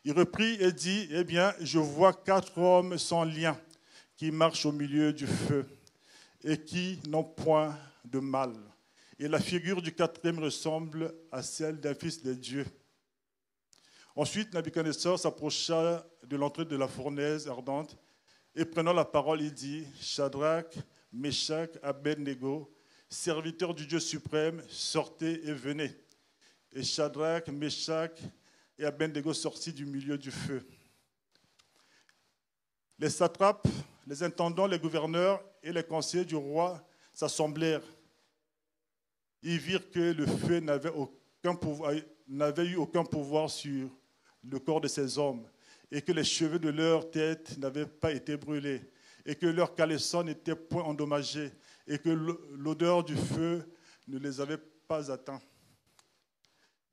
Il reprit et dit, « Eh bien, je vois 4 hommes sans lien qui marchent au milieu du feu et qui n'ont point de mal. Et la figure du 4e ressemble à celle d'un fils de Dieu. » Ensuite, Nebuchadnezzar s'approcha de l'entrée de la fournaise ardente et prenant la parole, il dit, « Shadrach, Meshach, Abed-Négo, serviteurs du Dieu suprême, sortez et venez. » Et Shadrach, Meshach et Abed-Négo sortirent du milieu du feu. Les satrapes, les intendants, les gouverneurs et les conseillers du roi s'assemblèrent. Ils virent que le feu n'avait eu aucun pouvoir sur le corps de ces hommes et que les cheveux de leur tête n'avaient pas été brûlés et que leurs caleçons n'étaient point endommagés et que l'odeur du feu ne les avait pas atteints.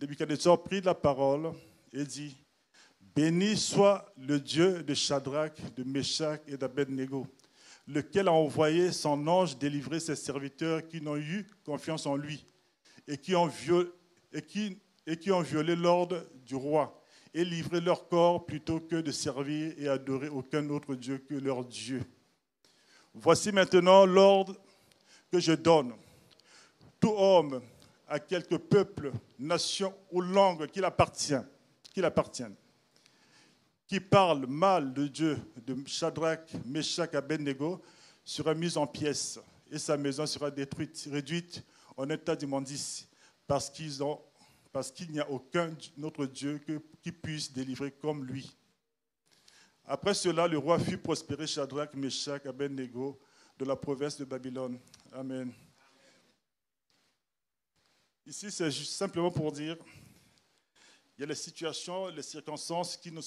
Nebuchadnezzar prit la parole et dit, « Béni soit le Dieu de Shadrach, de Meshach et d'Abed-Négo, lequel a envoyé son ange délivrer ses serviteurs qui n'ont eu confiance en lui et qui ont violé l'ordre du roi et livré leur corps plutôt que de servir et adorer aucun autre Dieu que leur Dieu. Voici maintenant l'ordre que je donne. Tout homme à quelque peuple, nation ou langue qu'il appartienne, qui parle mal de Dieu, de Shadrach, Meshach et Abed-Négo, sera mis en pièces et sa maison sera détruite, réduite en état d'immondice, parce qu'il n'y a aucun autre Dieu qui puisse délivrer comme lui. » Après cela, le roi fit prospérer Shadrach, Meshach et Abed-Négo de la province de Babylone. Amen. Ici, c'est simplement pour dire, il y a les situations, les circonstances qui ne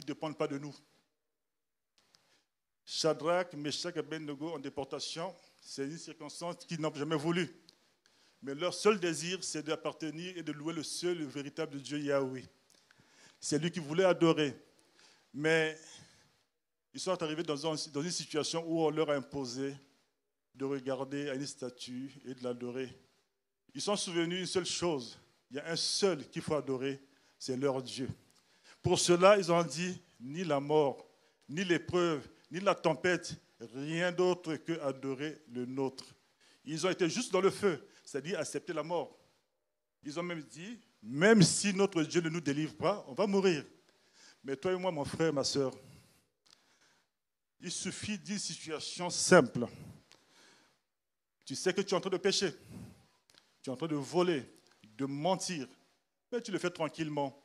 dépendent pas de nous. Shadrach, Meshach et Abed-Négo en déportation, c'est une circonstance qu'ils n'ont jamais voulu. Mais leur seul désir, c'est d'appartenir et de louer le seul et véritable Dieu Yahweh. C'est lui qu'ils voulaient adorer. Mais ils sont arrivés dans une situation où on leur a imposé de regarder à une statue et de l'adorer. Ils sont souvenus d'une seule chose. Il y a un seul qu'il faut adorer, c'est leur Dieu. Pour cela, ils ont dit, ni la mort, ni l'épreuve, ni la tempête, rien d'autre que adorer le nôtre. Ils ont été juste dans le feu, c'est-à-dire accepter la mort. Ils ont même dit, même si notre Dieu ne nous délivre pas, on va mourir. Mais toi et moi, mon frère, ma soeur, il suffit d'une situation simple. Tu sais que tu es en train de pécher, tu es en train de voler, de mentir, mais tu le fais tranquillement.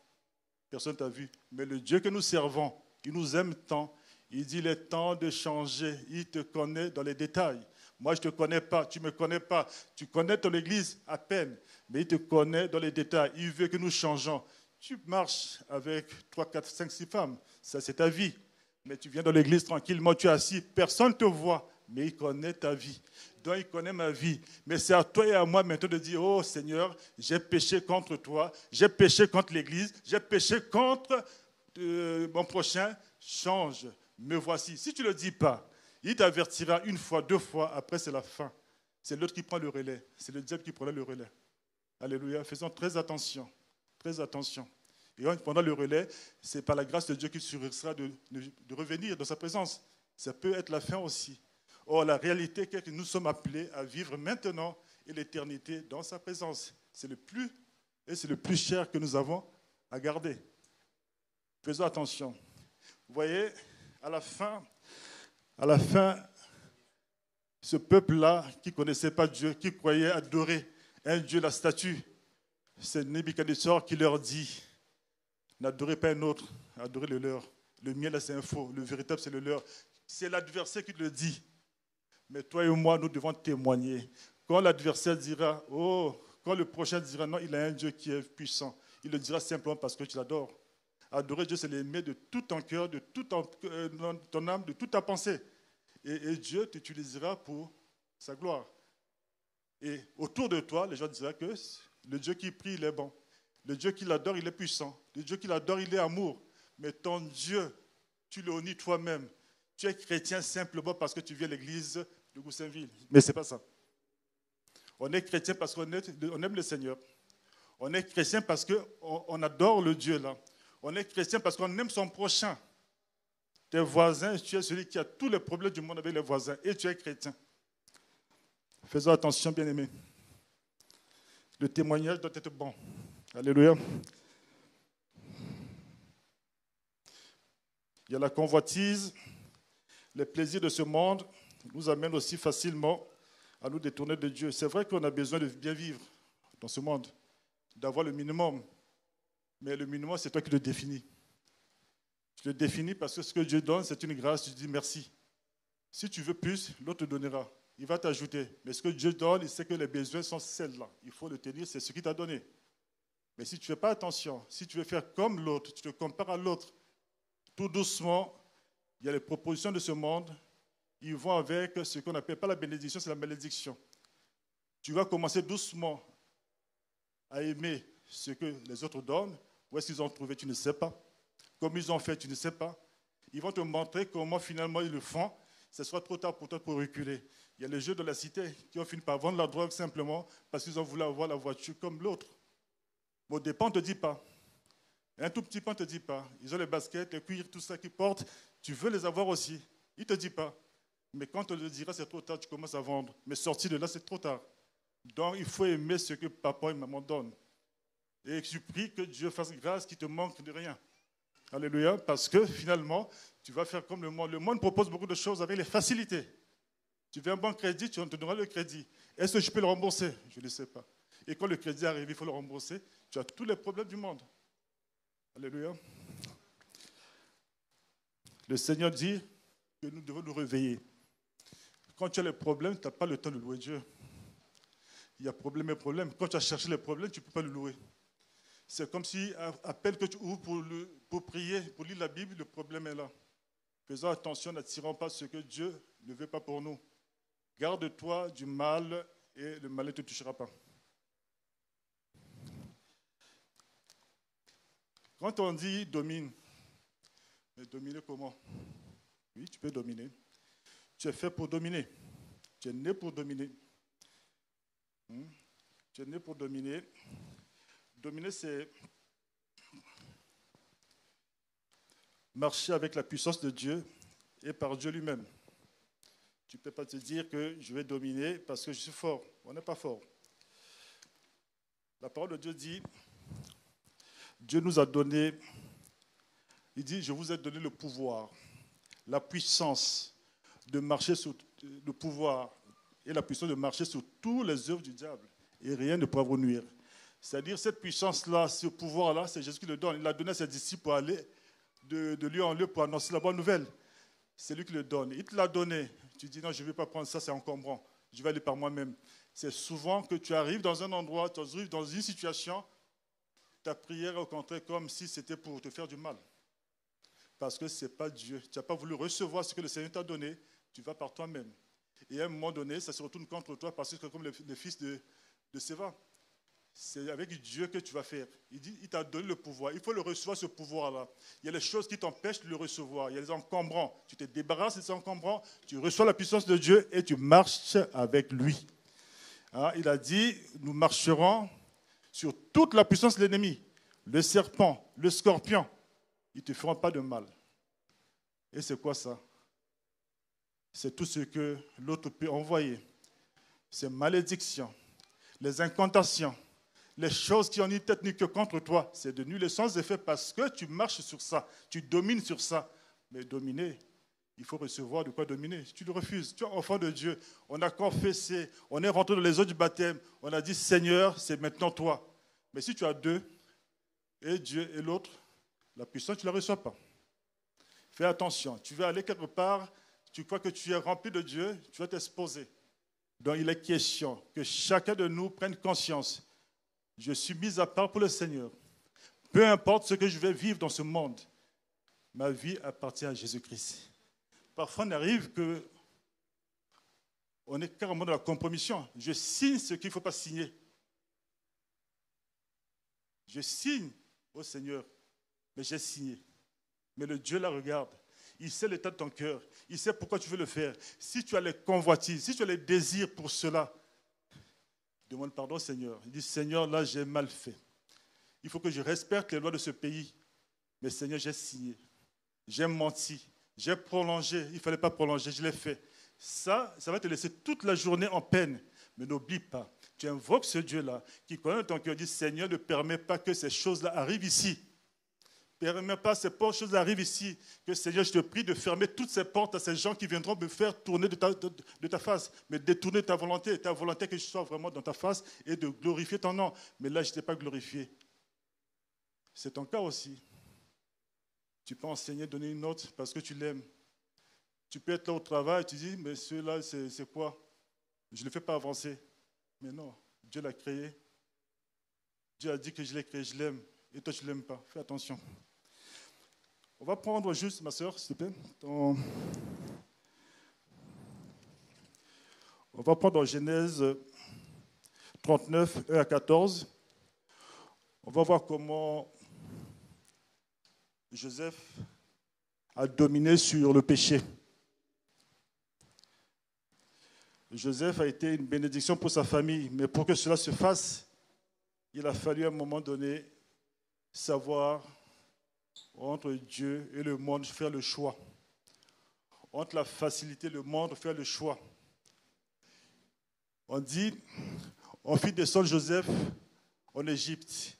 Personne ne t'a vu. Mais le Dieu que nous servons, il nous aime tant. Il dit, il est temps de changer. Il te connaît dans les détails. Moi, je ne te connais pas, tu ne me connais pas. Tu connais ton église à peine, mais il te connaît dans les détails. Il veut que nous changeons. Tu marches avec 3, 4, 5, 6 femmes. Ça, c'est ta vie. Mais tu viens dans l'église tranquillement, tu es assis. Personne ne te voit, mais il connaît ta vie. Donc, il connaît ma vie. Mais c'est à toi et à moi maintenant de dire, oh Seigneur, j'ai péché contre toi, j'ai péché contre l'église, j'ai péché contre mon prochain, change, me voici. Si tu ne le dis pas, il t'avertira une fois, 2 fois, après c'est la fin. C'est l'autre qui prend le relais, c'est le diable qui prend le relais. Alléluia, faisons très attention, très attention. Et pendant le relais, c'est par la grâce de Dieu qu'il suffira de revenir dans sa présence. Ça peut être la fin aussi. Or, la réalité est que nous sommes appelés à vivre maintenant et l'éternité dans sa présence. C'est le plus cher que nous avons à garder. Faisons attention. Vous voyez, à la fin, ce peuple-là qui ne connaissait pas Dieu, qui croyait adorer un Dieu, la statue, c'est Nebuchadnezzar qui leur dit, n'adorez pas un autre, adorez le leur. Le mien, là, c'est un faux. Le véritable, c'est le leur. C'est l'adversaire qui le dit. Mais toi et moi, nous devons témoigner. Quand l'adversaire dira, oh, quand le prochain dira, non, il a un Dieu qui est puissant, il le dira simplement parce que tu l'adores. Adorer Dieu, c'est l'aimer de tout ton cœur, de toute ton âme, de toute ta pensée. Et Dieu t'utilisera pour sa gloire. Et autour de toi, les gens diront que le Dieu qui prie, il est bon. Le Dieu qui l'adore, il est puissant. Le Dieu qui l'adore, il est amour. Mais ton Dieu, tu le honnis toi-même. Tu es chrétien simplement parce que tu viens à l'église de Goussainville. Mais ce n'est pas ça. On est chrétien parce qu'on aime le Seigneur. On est chrétien parce qu'on adore le Dieu là. On est chrétien parce qu'on aime son prochain. Tes voisins, tu es celui qui a tous les problèmes du monde avec les voisins et tu es chrétien. Faisons attention, bien-aimés. Le témoignage doit être bon. Alléluia. Il y a la convoitise. Les plaisirs de ce monde nous amènent aussi facilement à nous détourner de Dieu. C'est vrai qu'on a besoin de bien vivre dans ce monde, d'avoir le minimum. Mais le minimum, c'est toi qui le définis. Tu le définis parce que ce que Dieu donne, c'est une grâce. Tu dis merci. Si tu veux plus, l'autre te donnera. Il va t'ajouter. Mais ce que Dieu donne, il sait que les besoins sont celles-là. Il faut le tenir, c'est ce qu'il t'a donné. Mais si tu ne fais pas attention, si tu veux faire comme l'autre, tu te compares à l'autre, tout doucement, il y a les propositions de ce monde, ils vont avec ce qu'on n'appelle pas la bénédiction, c'est la malédiction. Tu vas commencer doucement à aimer ce que les autres donnent. Où est-ce qu'ils ont trouvé, tu ne sais pas. Comme ils ont fait, tu ne sais pas. Ils vont te montrer comment finalement ils le font. Ce sera trop tard pour toi pour reculer. Il y a les jeux de la cité qui ont fini par vendre la drogue simplement parce qu'ils ont voulu avoir la voiture comme l'autre. Au départ, on ne te dit pas. Un tout petit peu, on ne te dit pas. Ils ont les baskets, les cuirs, tout ça qu'ils portent. Tu veux les avoir aussi. Ils ne te disent pas. Mais quand on te le dira, c'est trop tard, tu commences à vendre. Mais sortir de là, c'est trop tard. Donc, il faut aimer ce que papa et maman donnent. Et tu pries que Dieu fasse grâce, qu'il ne te manque de rien. Alléluia. Parce que finalement, tu vas faire comme le monde. Le monde propose beaucoup de choses avec les facilités. Tu veux un bon crédit, tu te donneras le crédit. Est-ce que je peux le rembourser? Je ne sais pas. Et quand le crédit arrive, il faut le rembourser. Tu as tous les problèmes du monde. Alléluia. Le Seigneur dit que nous devons nous réveiller. Quand tu as les problèmes, tu n'as pas le temps de louer Dieu. Il y a problème et problème. Quand tu as cherché les problèmes, tu ne peux pas le louer. C'est comme si, à peine que tu ouvres pour prier, pour lire la Bible, le problème est là. Faisons attention, n'attirons pas ce que Dieu ne veut pas pour nous. Garde-toi du mal et le mal ne te touchera pas. Quand on dit domine, mais dominer comment? Oui, tu peux dominer. Tu es fait pour dominer. Tu es né pour dominer. Tu es né pour dominer. Dominer, c'est marcher avec la puissance de Dieu et par Dieu lui-même. Tu ne peux pas te dire que je vais dominer parce que je suis fort. On n'est pas fort. La parole de Dieu dit, Dieu nous a donné, il dit, je vous ai donné le pouvoir, la puissance de marcher sur le pouvoir et la puissance de marcher sur toutes les œuvres du diable. Et rien ne pourra vous nuire. C'est-à-dire, cette puissance-là, ce pouvoir-là, c'est Jésus qui le donne. Il l'a donné à ses disciples pour aller de lieu en lieu pour annoncer la bonne nouvelle. C'est lui qui le donne. Il te l'a donné. Tu dis, non, je ne vais pas prendre ça, c'est encombrant. Je vais aller par moi-même. C'est souvent que tu arrives dans un endroit, tu arrives dans une situation, ta prière est au contraire comme si c'était pour te faire du mal. Parce que ce n'est pas Dieu. Tu n'as pas voulu recevoir ce que le Seigneur t'a donné. Tu vas par toi-même. Et à un moment donné, ça se retourne contre toi parce que c'est comme le fils de Séva. C'est avec Dieu que tu vas faire. Il dit, il t'a donné le pouvoir. Il faut le recevoir, ce pouvoir-là. Il y a les choses qui t'empêchent de le recevoir. Il y a les encombrants. Tu te débarrasses de ces encombrants, tu reçois la puissance de Dieu et tu marches avec lui. Hein, il a dit, nous marcherons sur toute la puissance de l'ennemi. Le serpent, le scorpion, ils ne te feront pas de mal. Et c'est quoi ça? C'est tout ce que l'autre peut envoyer. Ces malédictions, les incantations, les choses qui ont une tête ni que contre toi, c'est de nul et sans effet parce que tu marches sur ça, tu domines sur ça. Mais dominer, il faut recevoir de quoi dominer. Tu le refuses. Tu es enfant de Dieu. On a confessé, on est rentré dans les eaux du baptême. On a dit, Seigneur, c'est maintenant toi. Mais si tu as deux, et Dieu et l'autre, la puissance, tu ne la reçois pas. Fais attention. Tu vas aller quelque part, tu crois que tu es rempli de Dieu, tu vas t'exposer. Donc il est question que chacun de nous prenne conscience. Je suis mis à part pour le Seigneur. Peu importe ce que je vais vivre dans ce monde, ma vie appartient à Jésus-Christ. Parfois, on arrive qu'on est carrément dans la compromission. Je signe ce qu'il ne faut pas signer. Je signe au Seigneur, mais j'ai signé. Mais le Dieu la regarde. Il sait l'état de ton cœur. Il sait pourquoi tu veux le faire. Si tu as les convoitises, si tu as les désirs pour cela, demande pardon au Seigneur. Il dit, Seigneur, là, j'ai mal fait. Il faut que je respecte les lois de ce pays. Mais Seigneur, j'ai signé. J'ai menti. J'ai prolongé. Il ne fallait pas prolonger. Je l'ai fait. Ça va te laisser toute la journée en peine. Mais n'oublie pas. Tu invoques ce Dieu-là qui connaît ton cœur. Dit, Seigneur, ne permets pas que ces choses-là arrivent ici. Ne permets pas que ces choses arrivent ici. Que Seigneur, je te prie de fermer toutes ces portes à ces gens qui viendront me faire tourner de ta face, mais détourner ta volonté que je sois vraiment dans ta face et de glorifier ton nom. Mais là, je ne t'ai pas glorifié. C'est ton cas aussi. Tu peux enseigner, donner une note parce que tu l'aimes. Tu peux être là au travail et tu dis, mais celui-là, c'est quoi? Je ne le fais pas avancer. Mais non, Dieu l'a créé. Dieu a dit que je l'ai créé, je l'aime. Et toi, tu ne l'aimes pas. Fais attention. On va prendre juste, ma soeur, s'il te plaît. On va prendre en Genèse 39, 1 à 14. On va voir comment Joseph a dominé sur le péché. Joseph a été une bénédiction pour sa famille, mais pour que cela se fasse, il a fallu à un moment donné savoir entre Dieu et le monde faire le choix. Entre la facilité et le monde faire le choix. On dit, on fit descendre Joseph en Égypte.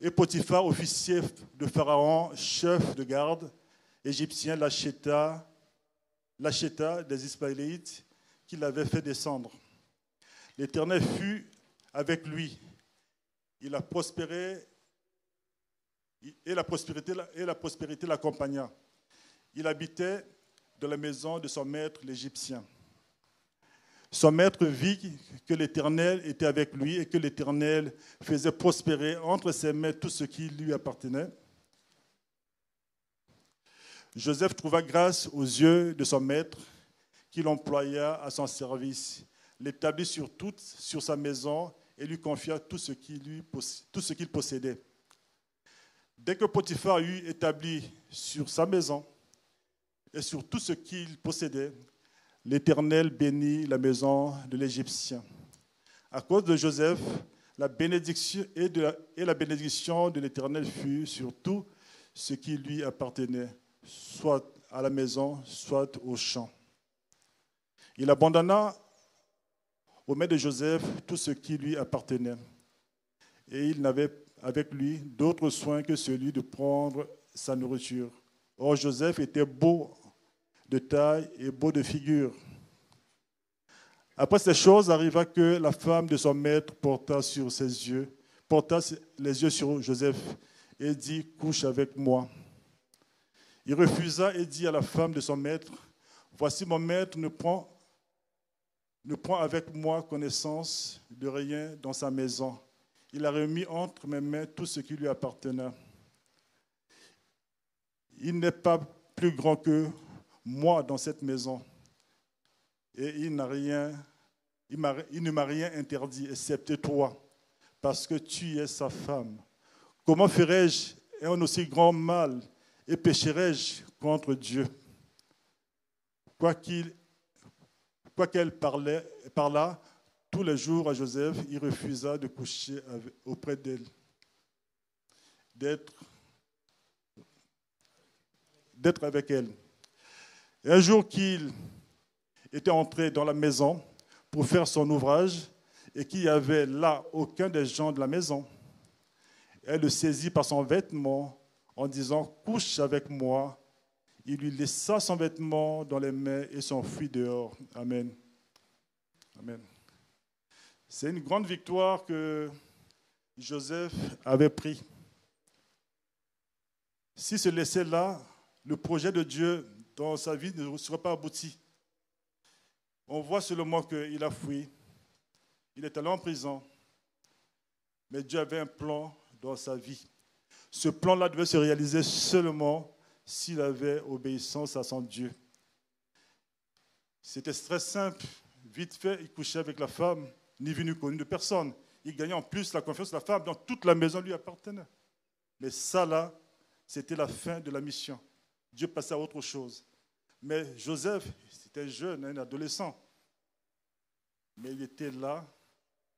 Et Potiphar, officier de Pharaon, chef de garde égyptien, l'acheta des Ismaélites qui l'avait fait descendre. L'Éternel fut avec lui. Il a prospéré et la prospérité l'accompagna. Il habitait dans la maison de son maître, l'Égyptien. Son maître vit que l'Éternel était avec lui et que l'Éternel faisait prospérer entre ses mains tout ce qui lui appartenait. Joseph trouva grâce aux yeux de son maître, qui l'employa à son service, l'établit sur sa maison et lui confia tout ce qu'il possédait. Dès que Potiphar eut établi sur sa maison et sur tout ce qu'il possédait, l'Éternel bénit la maison de l'Égyptien. À cause de Joseph, la bénédiction la bénédiction de l'Éternel fut sur tout ce qui lui appartenait, soit à la maison, soit au champ. Il abandonna aux mains de Joseph tout ce qui lui appartenait, et il n'avait avec lui d'autre soin que celui de prendre sa nourriture. Or, Joseph était beau de taille et beau de figure. Après ces choses, arriva que la femme de son maître porta les yeux sur Joseph et dit, « Couche avec moi. » Il refusa et dit à la femme de son maître, « Voici mon maître ne prend avec moi connaissance de rien dans sa maison. Il a remis entre mes mains tout ce qui lui appartenait. Il n'est pas plus grand que moi dans cette maison. Et il ne m'a rien interdit, excepté toi, parce que tu es sa femme. Comment ferais-je un aussi grand mal et pécherais-je contre Dieu? » Quoiqu'elle parlât tous les jours à Joseph, il refusa de coucher auprès d'elle, d'être avec elle. Et un jour qu'il était entré dans la maison pour faire son ouvrage et qu'il n'y avait là aucun des gens de la maison, elle le saisit par son vêtement en disant « Couche avec moi ». Il lui laissa son vêtement dans les mains et s'enfuit dehors. Amen. Amen. C'est une grande victoire que Joseph avait pris. S'il se laissait là, le projet de Dieu dans sa vie ne serait pas abouti. On voit seulement qu'il a fui. Il est allé en prison. Mais Dieu avait un plan dans sa vie. Ce plan-là devait se réaliser seulement s'il avait obéissance à son Dieu. C'était très simple. Vite fait, il couchait avec la femme, ni vu ni connu de personne. Il gagnait en plus la confiance de la femme, dans toute la maison lui appartenait. Mais ça, là, c'était la fin de la mission. Dieu passait à autre chose. Mais Joseph, c'était jeune, un adolescent. Mais il était là,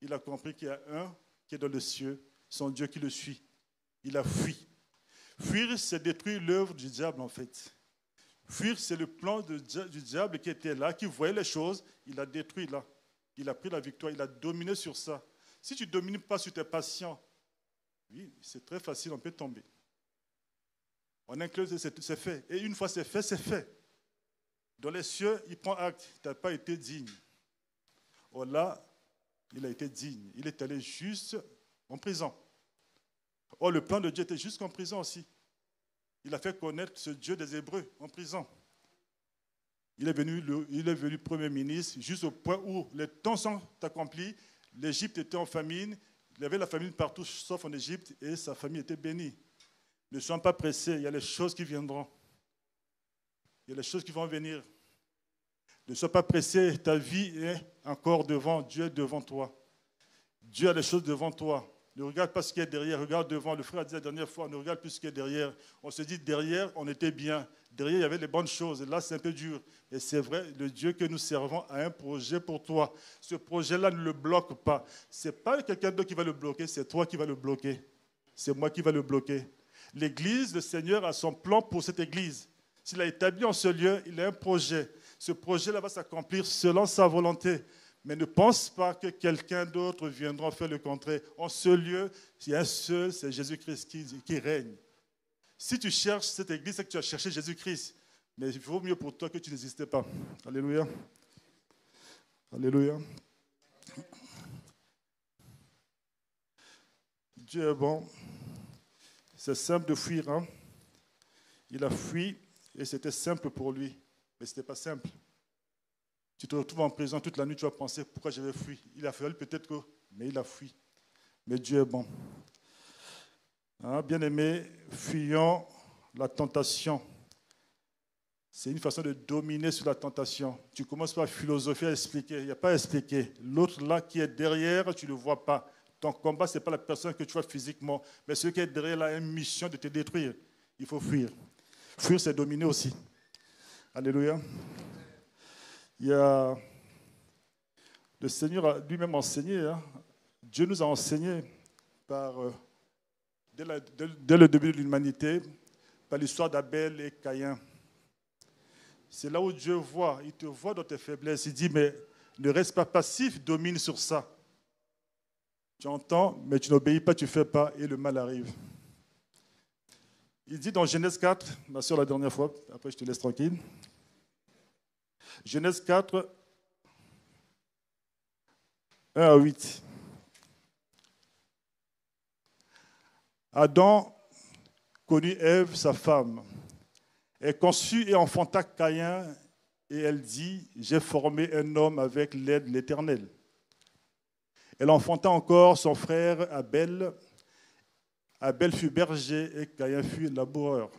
il a compris qu'il y a un qui est dans le ciel, son Dieu qui le suit. Il a fui. Fuir, c'est détruire l'œuvre du diable, en fait. Fuir, c'est le plan du diable qui était là, qui voyait les choses, il a détruit là. Il a pris la victoire, il a dominé sur ça. Si tu ne domines pas sur tes patients, oui, c'est très facile, on peut tomber. En un clin d'œil, c'est fait. Et une fois c'est fait, c'est fait. Dans les cieux, il prend acte. Tu n'as pas été digne. Or là, il a été digne. Il est allé juste en prison. Or, le plan de Dieu était jusqu'en prison aussi. Il a fait connaître ce Dieu des Hébreux en prison. Il est venu Premier ministre juste au point où les temps sont accomplis. L'Égypte était en famine. Il y avait la famine partout sauf en Égypte et sa famille était bénie. Ne sois pas pressés, il y a les choses qui viendront. Il y a les choses qui vont venir. Ne sois pas pressé, ta vie est encore devant, Dieu est devant toi. Dieu a les choses devant toi. Ne regarde pas ce qui est derrière, regarde devant. Le frère a dit la dernière fois, ne regarde plus ce qui est derrière. On se dit derrière, on était bien. Derrière, il y avait les bonnes choses. Et là, c'est un peu dur. Et c'est vrai, le Dieu que nous servons a un projet pour toi. Ce projet-là ne le bloque pas. Ce n'est pas quelqu'un d'autre qui va le bloquer, c'est toi qui vas le bloquer. C'est moi qui va le bloquer. L'Église, le Seigneur a son plan pour cette Église. S'il a établi en ce lieu, il a un projet. Ce projet-là va s'accomplir selon sa volonté. Mais ne pense pas que quelqu'un d'autre viendra faire le contraire. En ce lieu, il y a un seul, c'est Jésus-Christ qui règne. Si tu cherches cette église, c'est que tu as cherché Jésus-Christ. Mais il vaut mieux pour toi que tu n'existais pas. Alléluia. Alléluia. Dieu est bon. C'est simple de fuir. Hein? Il a fui et c'était simple pour lui. Mais ce n'était pas simple. Tu te retrouves en prison toute la nuit, tu vas penser pourquoi j'avais fui. Il a fallu peut-être que, mais il a fui. Mais Dieu est bon. Hein, bien-aimés, fuyons la tentation. C'est une façon de dominer sur la tentation. Tu commences par philosopher, à expliquer. Il n'y a pas à expliquer. L'autre là qui est derrière, tu ne le vois pas. Ton combat, ce n'est pas la personne que tu vois physiquement, mais celui qui est derrière là a une mission de te détruire. Il faut fuir. Fuir, c'est dominer aussi. Alléluia. Il y a, le Seigneur a lui-même enseigné, hein. Dieu nous a enseigné dès le début de l'humanité, par l'histoire d'Abel et Caïn. C'est là où Dieu voit, il te voit dans tes faiblesses. Il dit, mais ne reste pas passif, domine sur ça. Tu entends, mais tu n'obéis pas, tu ne fais pas, et le mal arrive. Il dit dans Genèse 4, ma soeur la dernière fois, après je te laisse tranquille. Genèse 4, 1 à 8. Adam connut Ève, sa femme. Elle conçut et enfanta Caïn, et elle dit, j'ai formé un homme avec l'aide de l'Éternel. Elle enfanta encore son frère Abel. Abel fut berger et Caïn fut laboureur.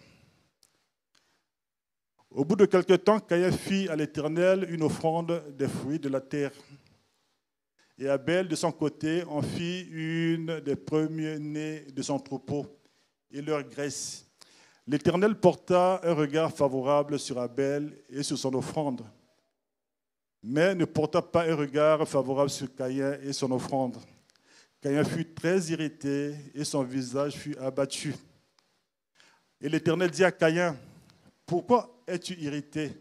Au bout de quelque temps, Caïn fit à l'Éternel une offrande des fruits de la terre. Et Abel, de son côté, en fit une des premiers-nés de son troupeau et leur graisse. L'Éternel porta un regard favorable sur Abel et sur son offrande, mais ne porta pas un regard favorable sur Caïn et son offrande. Caïn fut très irrité et son visage fut abattu. Et l'Éternel dit à Caïn, « Pourquoi es-tu irrité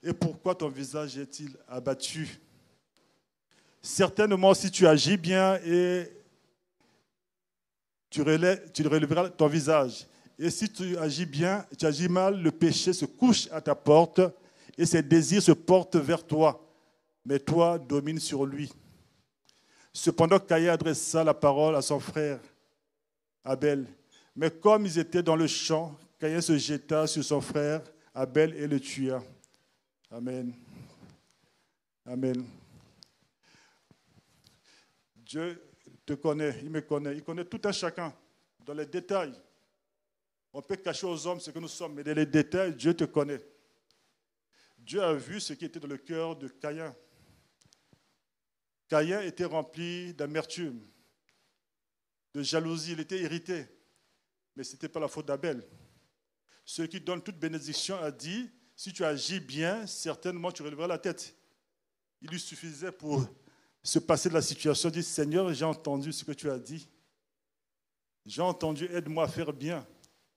et pourquoi ton visage est-il abattu? Certainement, si tu agis bien, et tu relèveras ton visage. Et si tu agis bien, tu agis mal, le péché se couche à ta porte et ses désirs se portent vers toi. Mais toi, domine sur lui. » Cependant, Caïn adressa la parole à son frère Abel. Mais comme ils étaient dans le champ, Caïn se jeta sur son frère Abel et le tua. Amen. Amen. Dieu te connaît, il connaît tout un chacun, dans les détails. On peut cacher aux hommes ce que nous sommes, mais dans les détails, Dieu te connaît. Dieu a vu ce qui était dans le cœur de Caïn. Caïn était rempli d'amertume, de jalousie, il était irrité. Mais ce n'était pas la faute d'Abel. Celui qui donne toute bénédiction a dit, si tu agis bien, certainement tu relèveras la tête. Il lui suffisait pour se passer de la situation, dire, Seigneur, j'ai entendu ce que tu as dit. J'ai entendu, aide-moi à faire bien.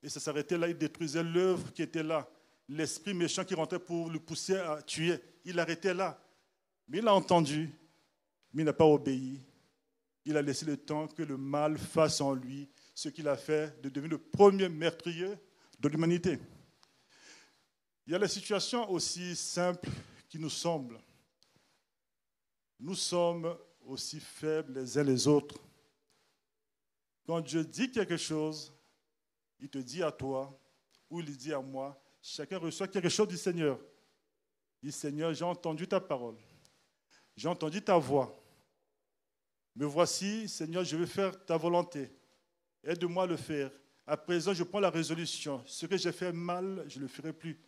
Et ça s'arrêtait là, il détruisait l'œuvre qui était là. L'esprit méchant qui rentrait pour le pousser à tuer, il arrêtait là. Mais il a entendu, mais il n'a pas obéi. Il a laissé le temps que le mal fasse en lui ce qu'il a fait de devenir le premier meurtrier de l'humanité. Il y a la situation aussi simple qui nous semble. Nous sommes aussi faibles les uns les autres. Quand Dieu dit quelque chose, il te dit à toi, ou il dit à moi, chacun reçoit quelque chose du Seigneur. Il dit, Seigneur, j'ai entendu ta parole, j'ai entendu ta voix. Me voici, Seigneur, je veux faire ta volonté. Aide-moi à le faire. À présent, je prends la résolution. Ce que j'ai fait mal, je ne le ferai plus.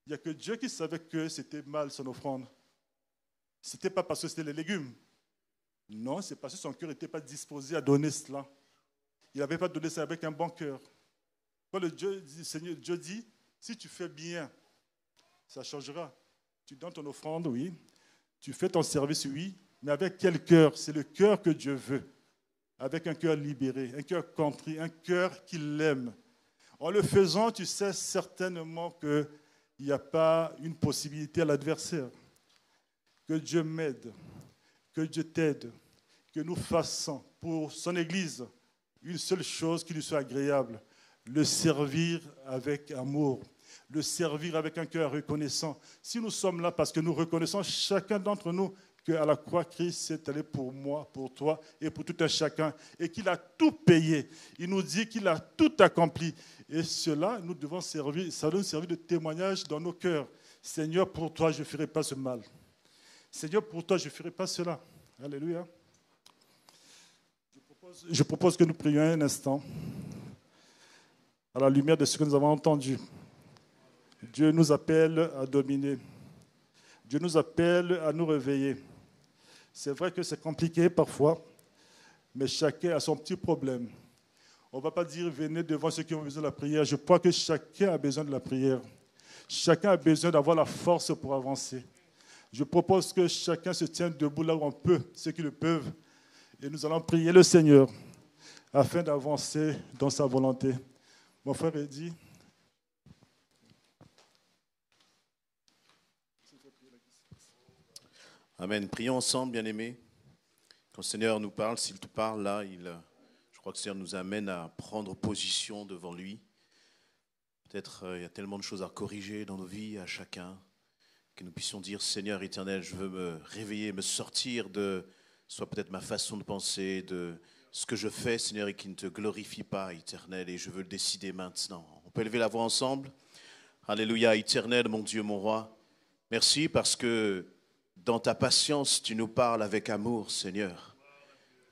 Il n'y a que Dieu qui savait que c'était mal son offrande. Ce n'était pas parce que c'était les légumes. Non, c'est parce que son cœur n'était pas disposé à donner cela. Il n'avait pas donné ça avec un bon cœur. Quand Dieu dit, si tu fais bien, ça changera. Tu donnes ton offrande, oui. Tu fais ton service, oui. Mais avec quel cœur? C'est le cœur que Dieu veut. Avec un cœur libéré, un cœur contrit, un cœur qui l'aime. En le faisant, tu sais certainement qu'il n'y a pas une possibilité à l'adversaire. Que Dieu m'aide, que Dieu t'aide, que nous fassons pour son Église une seule chose qui lui soit agréable, le servir avec amour, le servir avec un cœur reconnaissant. Si nous sommes là parce que nous reconnaissons chacun d'entre nous qu'à la croix, Christ s'est allé pour moi, pour toi et pour tout un chacun, et qu'il a tout payé. Il nous dit qu'il a tout accompli. Et cela, nous devons servir, ça doit nous servir de témoignage dans nos cœurs. Seigneur, pour toi, je ne ferai pas ce mal. Seigneur, pour toi, je ne ferai pas cela. Alléluia. Je propose que nous prions un instant à la lumière de ce que nous avons entendu. Dieu nous appelle à dominer. Dieu nous appelle à nous réveiller. C'est vrai que c'est compliqué parfois, mais chacun a son petit problème. On ne va pas dire venez devant ceux qui ont besoin de la prière. Je crois que chacun a besoin de la prière. Chacun a besoin d'avoir la force pour avancer. Je propose que chacun se tienne debout là où on peut, ceux qui le peuvent. Et nous allons prier le Seigneur afin d'avancer dans sa volonté. Mon frère Eddy. Amen. Prions ensemble, bien-aimés. Quand le Seigneur nous parle, s'il te parle là, je crois que le Seigneur nous amène à prendre position devant lui. Peut-être il y a tellement de choses à corriger dans nos vies, à chacun, que nous puissions dire, Seigneur éternel, je veux me réveiller, me sortir de, soit peut-être ma façon de penser, de ce que je fais, Seigneur, et qui ne te glorifie pas, éternel, et je veux le décider maintenant. On peut élever la voix ensemble. Alléluia, éternel, mon Dieu, mon roi. Merci parce que dans ta patience, tu nous parles avec amour, Seigneur.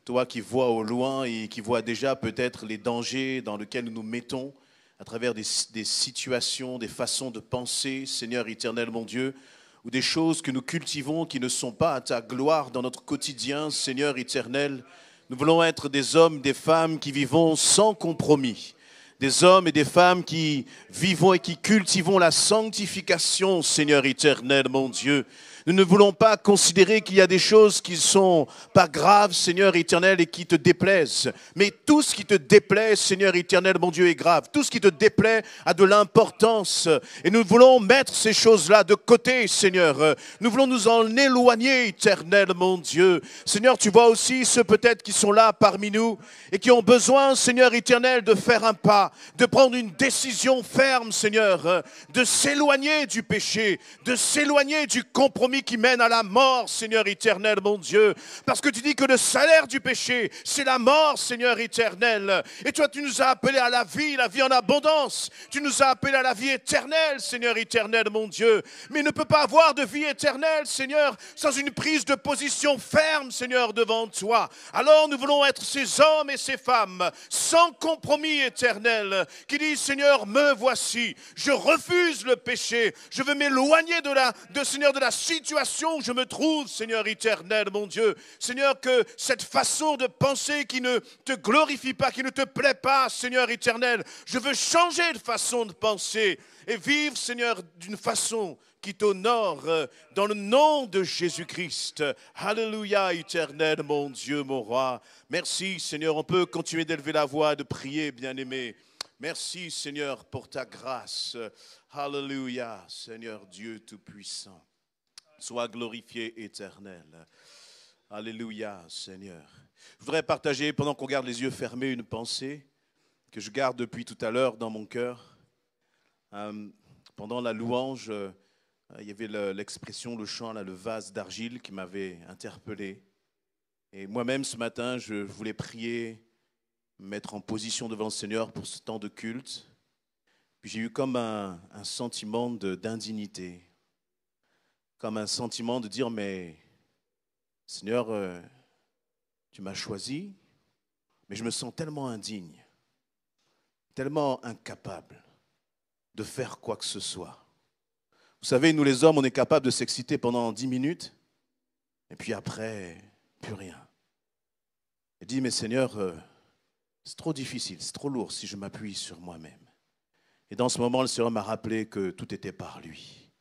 Toi qui vois au loin et qui vois déjà peut-être les dangers dans lesquels nous nous mettons à travers des situations, des façons de penser, Seigneur éternel, mon Dieu, ou des choses que nous cultivons qui ne sont pas à ta gloire dans notre quotidien, Seigneur éternel. Nous voulons être des hommes, des femmes qui vivons sans compromis. Des hommes et des femmes qui vivons et qui cultivons la sanctification, Seigneur éternel, mon Dieu. Nous ne voulons pas considérer qu'il y a des choses qui ne sont pas graves, Seigneur éternel, et qui te déplaisent. Mais tout ce qui te déplaît, Seigneur éternel, mon Dieu, est grave. Tout ce qui te déplaît a de l'importance. Et nous voulons mettre ces choses-là de côté, Seigneur. Nous voulons nous en éloigner, éternel, mon Dieu. Seigneur, tu vois aussi ceux peut-être qui sont là parmi nous et qui ont besoin, Seigneur éternel, de faire un pas, de prendre une décision ferme, Seigneur, de s'éloigner du péché, de s'éloigner du compromis qui mène à la mort, Seigneur éternel, mon Dieu. Parce que tu dis que le salaire du péché, c'est la mort, Seigneur éternel. Et toi, tu nous as appelés à la vie en abondance. Tu nous as appelés à la vie éternelle, Seigneur éternel, mon Dieu. Mais il ne peut pas avoir de vie éternelle, Seigneur, sans une prise de position ferme, Seigneur, devant toi. Alors nous voulons être ces hommes et ces femmes sans compromis éternel, qui disent, Seigneur, me voici. Je refuse le péché. Je veux m'éloigner de la situation où je me trouve, Seigneur éternel, mon Dieu. Seigneur, que cette façon de penser qui ne te glorifie pas, qui ne te plaît pas, Seigneur éternel, je veux changer de façon de penser et vivre, Seigneur, d'une façon qui t'honore dans le nom de Jésus-Christ. Alléluia, éternel, mon Dieu, mon roi. Merci, Seigneur. On peut continuer d'élever la voix, de prier, bien-aimé. Merci, Seigneur, pour ta grâce. Alléluia, Seigneur Dieu Tout-Puissant. Sois glorifié, éternel. Alléluia, Seigneur. Je voudrais partager, pendant qu'on garde les yeux fermés, une pensée que je garde depuis tout à l'heure dans mon cœur. Pendant la louange, il y avait l'expression, le chant, là, le vase d'argile qui m'avait interpellé. Et moi-même, ce matin, je voulais prier, me mettre en position devant le Seigneur pour ce temps de culte. Puis j'ai eu comme un sentiment d'indignité. Comme un sentiment de dire, mais Seigneur, tu m'as choisi, mais je me sens tellement indigne, tellement incapable de faire quoi que ce soit. Vous savez, nous les hommes, on est capable de s'exciter pendant 10 minutes, et puis après, plus rien. Et dit, mais Seigneur, c'est trop difficile, c'est trop lourd si je m'appuie sur moi-même. Et dans ce moment, le Seigneur m'a rappelé que tout était par lui.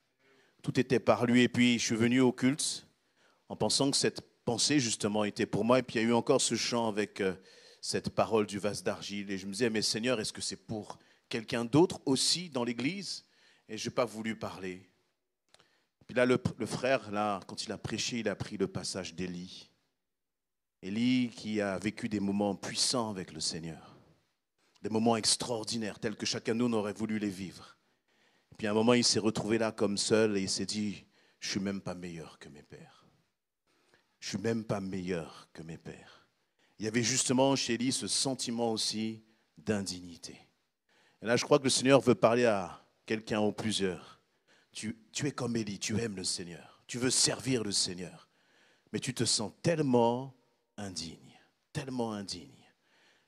Tout était par lui, et puis je suis venu au culte en pensant que cette pensée justement était pour moi, et puis il y a eu encore ce chant avec cette parole du vase d'argile, et je me disais, mais Seigneur, est-ce que c'est pour quelqu'un d'autre aussi dans l'église? Et je n'ai pas voulu parler. Puis là, le frère, là, quand il a prêché, il a pris le passage d'Élie. Élie qui a vécu des moments puissants avec le Seigneur, des moments extraordinaires, tels que chacun de nous aurait voulu les vivre. Puis à un moment, il s'est retrouvé là comme seul et il s'est dit, je ne suis même pas meilleur que mes pères. Je ne suis même pas meilleur que mes pères. Il y avait justement chez Élie ce sentiment aussi d'indignité. Et là, je crois que le Seigneur veut parler à quelqu'un ou plusieurs. Tu es comme Élie, tu aimes le Seigneur. Tu veux servir le Seigneur. Mais tu te sens tellement indigne, tellement indigne.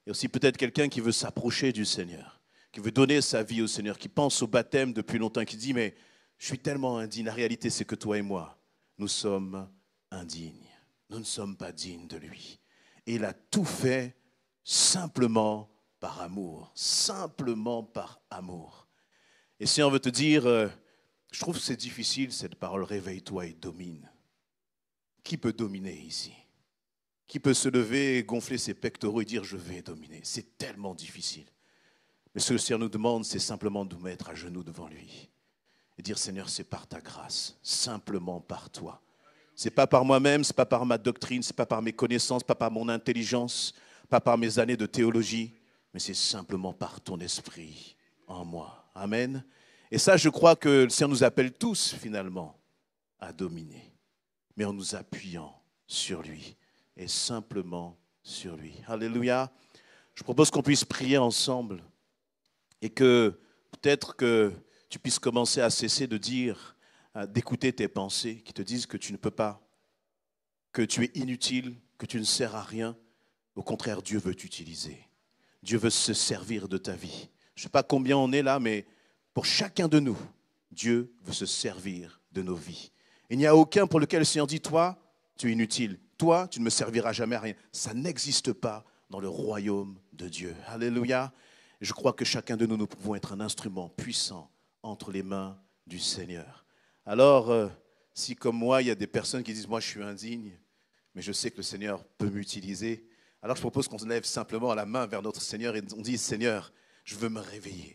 Et aussi peut-être quelqu'un qui veut s'approcher du Seigneur, qui veut donner sa vie au Seigneur, qui pense au baptême depuis longtemps, qui dit, mais je suis tellement indigne. La réalité, c'est que toi et moi, nous sommes indignes. Nous ne sommes pas dignes de lui. Et il a tout fait simplement par amour. Simplement par amour. Et le Seigneur veut te dire, Je trouve que c'est difficile cette parole, réveille-toi et domine. Qui peut dominer ici? Qui peut se lever, gonfler ses pectoraux et dire je vais dominer? C'est tellement difficile. Mais ce que le Seigneur nous demande, c'est simplement de nous mettre à genoux devant lui et dire Seigneur, c'est par ta grâce, simplement par toi. Ce n'est pas par moi-même, ce n'est pas par ma doctrine, ce n'est pas par mes connaissances, pas par mon intelligence, pas par mes années de théologie, mais c'est simplement par ton esprit en moi. Amen. Et ça, je crois que le Seigneur nous appelle tous finalement à dominer, mais en nous appuyant sur lui et simplement sur lui. Alléluia. Je propose qu'on puisse prier ensemble et que peut-être que tu puisses commencer à cesser de dire, d'écouter tes pensées qui te disent que tu ne peux pas, que tu es inutile, que tu ne sers à rien. Au contraire, Dieu veut t'utiliser. Dieu veut se servir de ta vie. Je ne sais pas combien on est là, mais pour chacun de nous, Dieu veut se servir de nos vies. Il n'y a aucun pour lequel le Seigneur dit, toi, tu es inutile. Toi, tu ne me serviras jamais à rien. Ça n'existe pas dans le royaume de Dieu. Alléluia. Je crois que chacun de nous, nous pouvons être un instrument puissant entre les mains du Seigneur. Alors, si comme moi, il y a des personnes qui disent, moi je suis indigne, mais je sais que le Seigneur peut m'utiliser, alors je propose qu'on se lève simplement la main vers notre Seigneur et on dit, Seigneur, je veux me réveiller.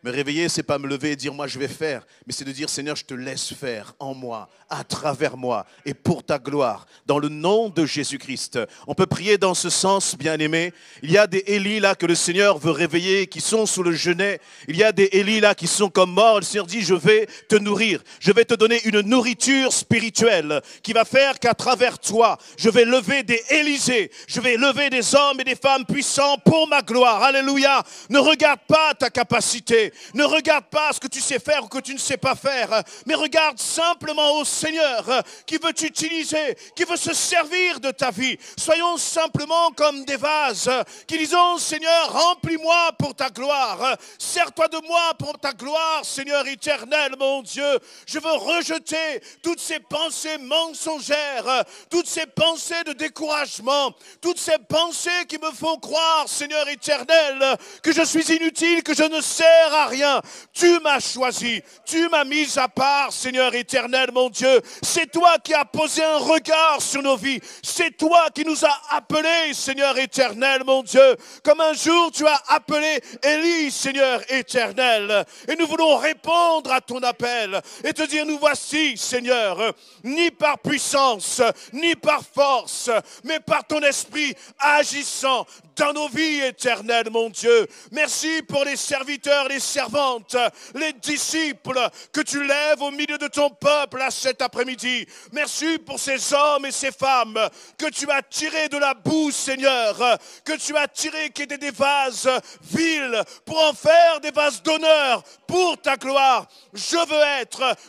Me réveiller, ce n'est pas me lever et dire, moi je vais faire, mais c'est de dire, Seigneur, je te laisse faire en moi, à travers moi et pour ta gloire, dans le nom de Jésus-Christ. On peut prier dans ce sens, bien-aimés. Il y a des Élis là que le Seigneur veut réveiller, qui sont sous le genêt. Il y a des Élis là qui sont comme morts. Le Seigneur dit, je vais te nourrir. Je vais te donner une nourriture spirituelle qui va faire qu'à travers toi, je vais lever des Élysées. Je vais lever des hommes et des femmes puissants pour ma gloire. Alléluia. Ne regarde pas ta capacité. Ne regarde pas ce que tu sais faire ou que tu ne sais pas faire, mais regarde simplement au Seigneur qui veut t'utiliser, qui veut se servir de ta vie. Soyons simplement comme des vases qui disons, Seigneur, remplis-moi pour ta gloire. Sers-toi de moi pour ta gloire, Seigneur éternel, mon Dieu. Je veux rejeter toutes ces pensées mensongères, toutes ces pensées de découragement, toutes ces pensées qui me font croire, Seigneur éternel, que je suis inutile, que je ne sers à rien. Tu m'as choisi, tu m'as mis à part, Seigneur éternel, mon Dieu. C'est toi qui as posé un regard sur nos vies. C'est toi qui nous as appelés, Seigneur éternel, mon Dieu. Comme un jour tu as appelé Élie, Seigneur éternel. Et nous voulons répondre à ton appel et te dire, nous voici, Seigneur, ni par puissance, ni par force, mais par ton esprit agissant dans nos vies éternelles, mon Dieu. Merci pour les serviteurs, les servantes, les disciples que tu lèves au milieu de ton peuple à cet après-midi. Merci pour ces hommes et ces femmes que tu as tirés de la boue, Seigneur, que tu as tirés qui étaient des vases vils pour en faire des vases d'honneur pour ta gloire.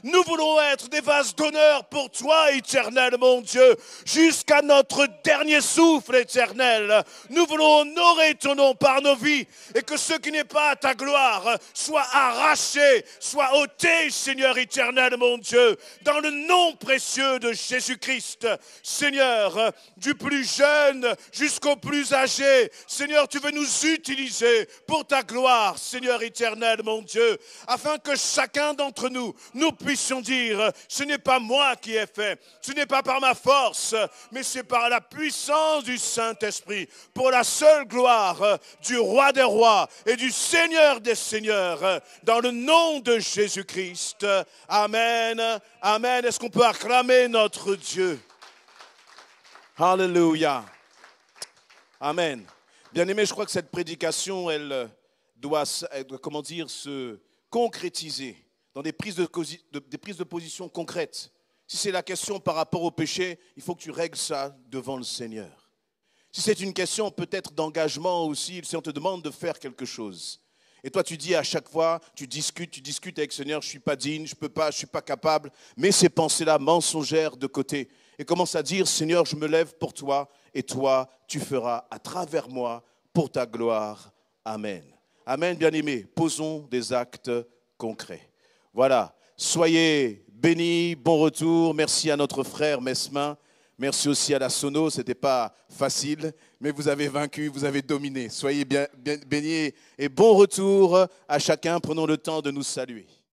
Nous voulons être des vases d'honneur pour toi, éternel, mon Dieu, jusqu'à notre dernier souffle, éternel. Nous voulons honorer ton nom par nos vies et que ce qui n'est pas à ta gloire soit arraché, soit ôté, Seigneur éternel, mon Dieu, dans le nom précieux de Jésus-Christ. Seigneur, du plus jeune jusqu'au plus âgé, Seigneur, tu veux nous utiliser pour ta gloire, Seigneur éternel, mon Dieu, afin que chacun d'entre nous, nous puissions dire, ce n'est pas moi qui ai fait, ce n'est pas par ma force, mais c'est par la puissance du Saint-Esprit, pour la seule gloire du Roi des rois et du Seigneur des seigneurs, dans le nom de Jésus-Christ. Amen. Amen. Est-ce qu'on peut acclamer notre Dieu? Alléluia. Amen. Bien-aimés, je crois que cette prédication, elle doit, se concrétiser dans des prises de position concrètes. Si c'est la question par rapport au péché, il faut que tu règles ça devant le Seigneur. Si c'est une question peut-être d'engagement aussi, le Seigneur te demande de faire quelque chose. Et toi, tu dis à chaque fois, tu discutes avec le Seigneur, je ne suis pas digne, je ne peux pas, je ne suis pas capable. Mets ces pensées-là mensongères de côté et commence à dire, Seigneur, je me lève pour toi et toi, tu feras à travers moi pour ta gloire. Amen. Amen, bien-aimés. Posons des actes concrets. Voilà. Soyez bénis, bon retour. Merci à notre frère Mesmin. Merci aussi à la Sono, ce n'était pas facile, mais vous avez vaincu, vous avez dominé. Soyez bien bénis et bon retour à chacun. Prenons le temps de nous saluer.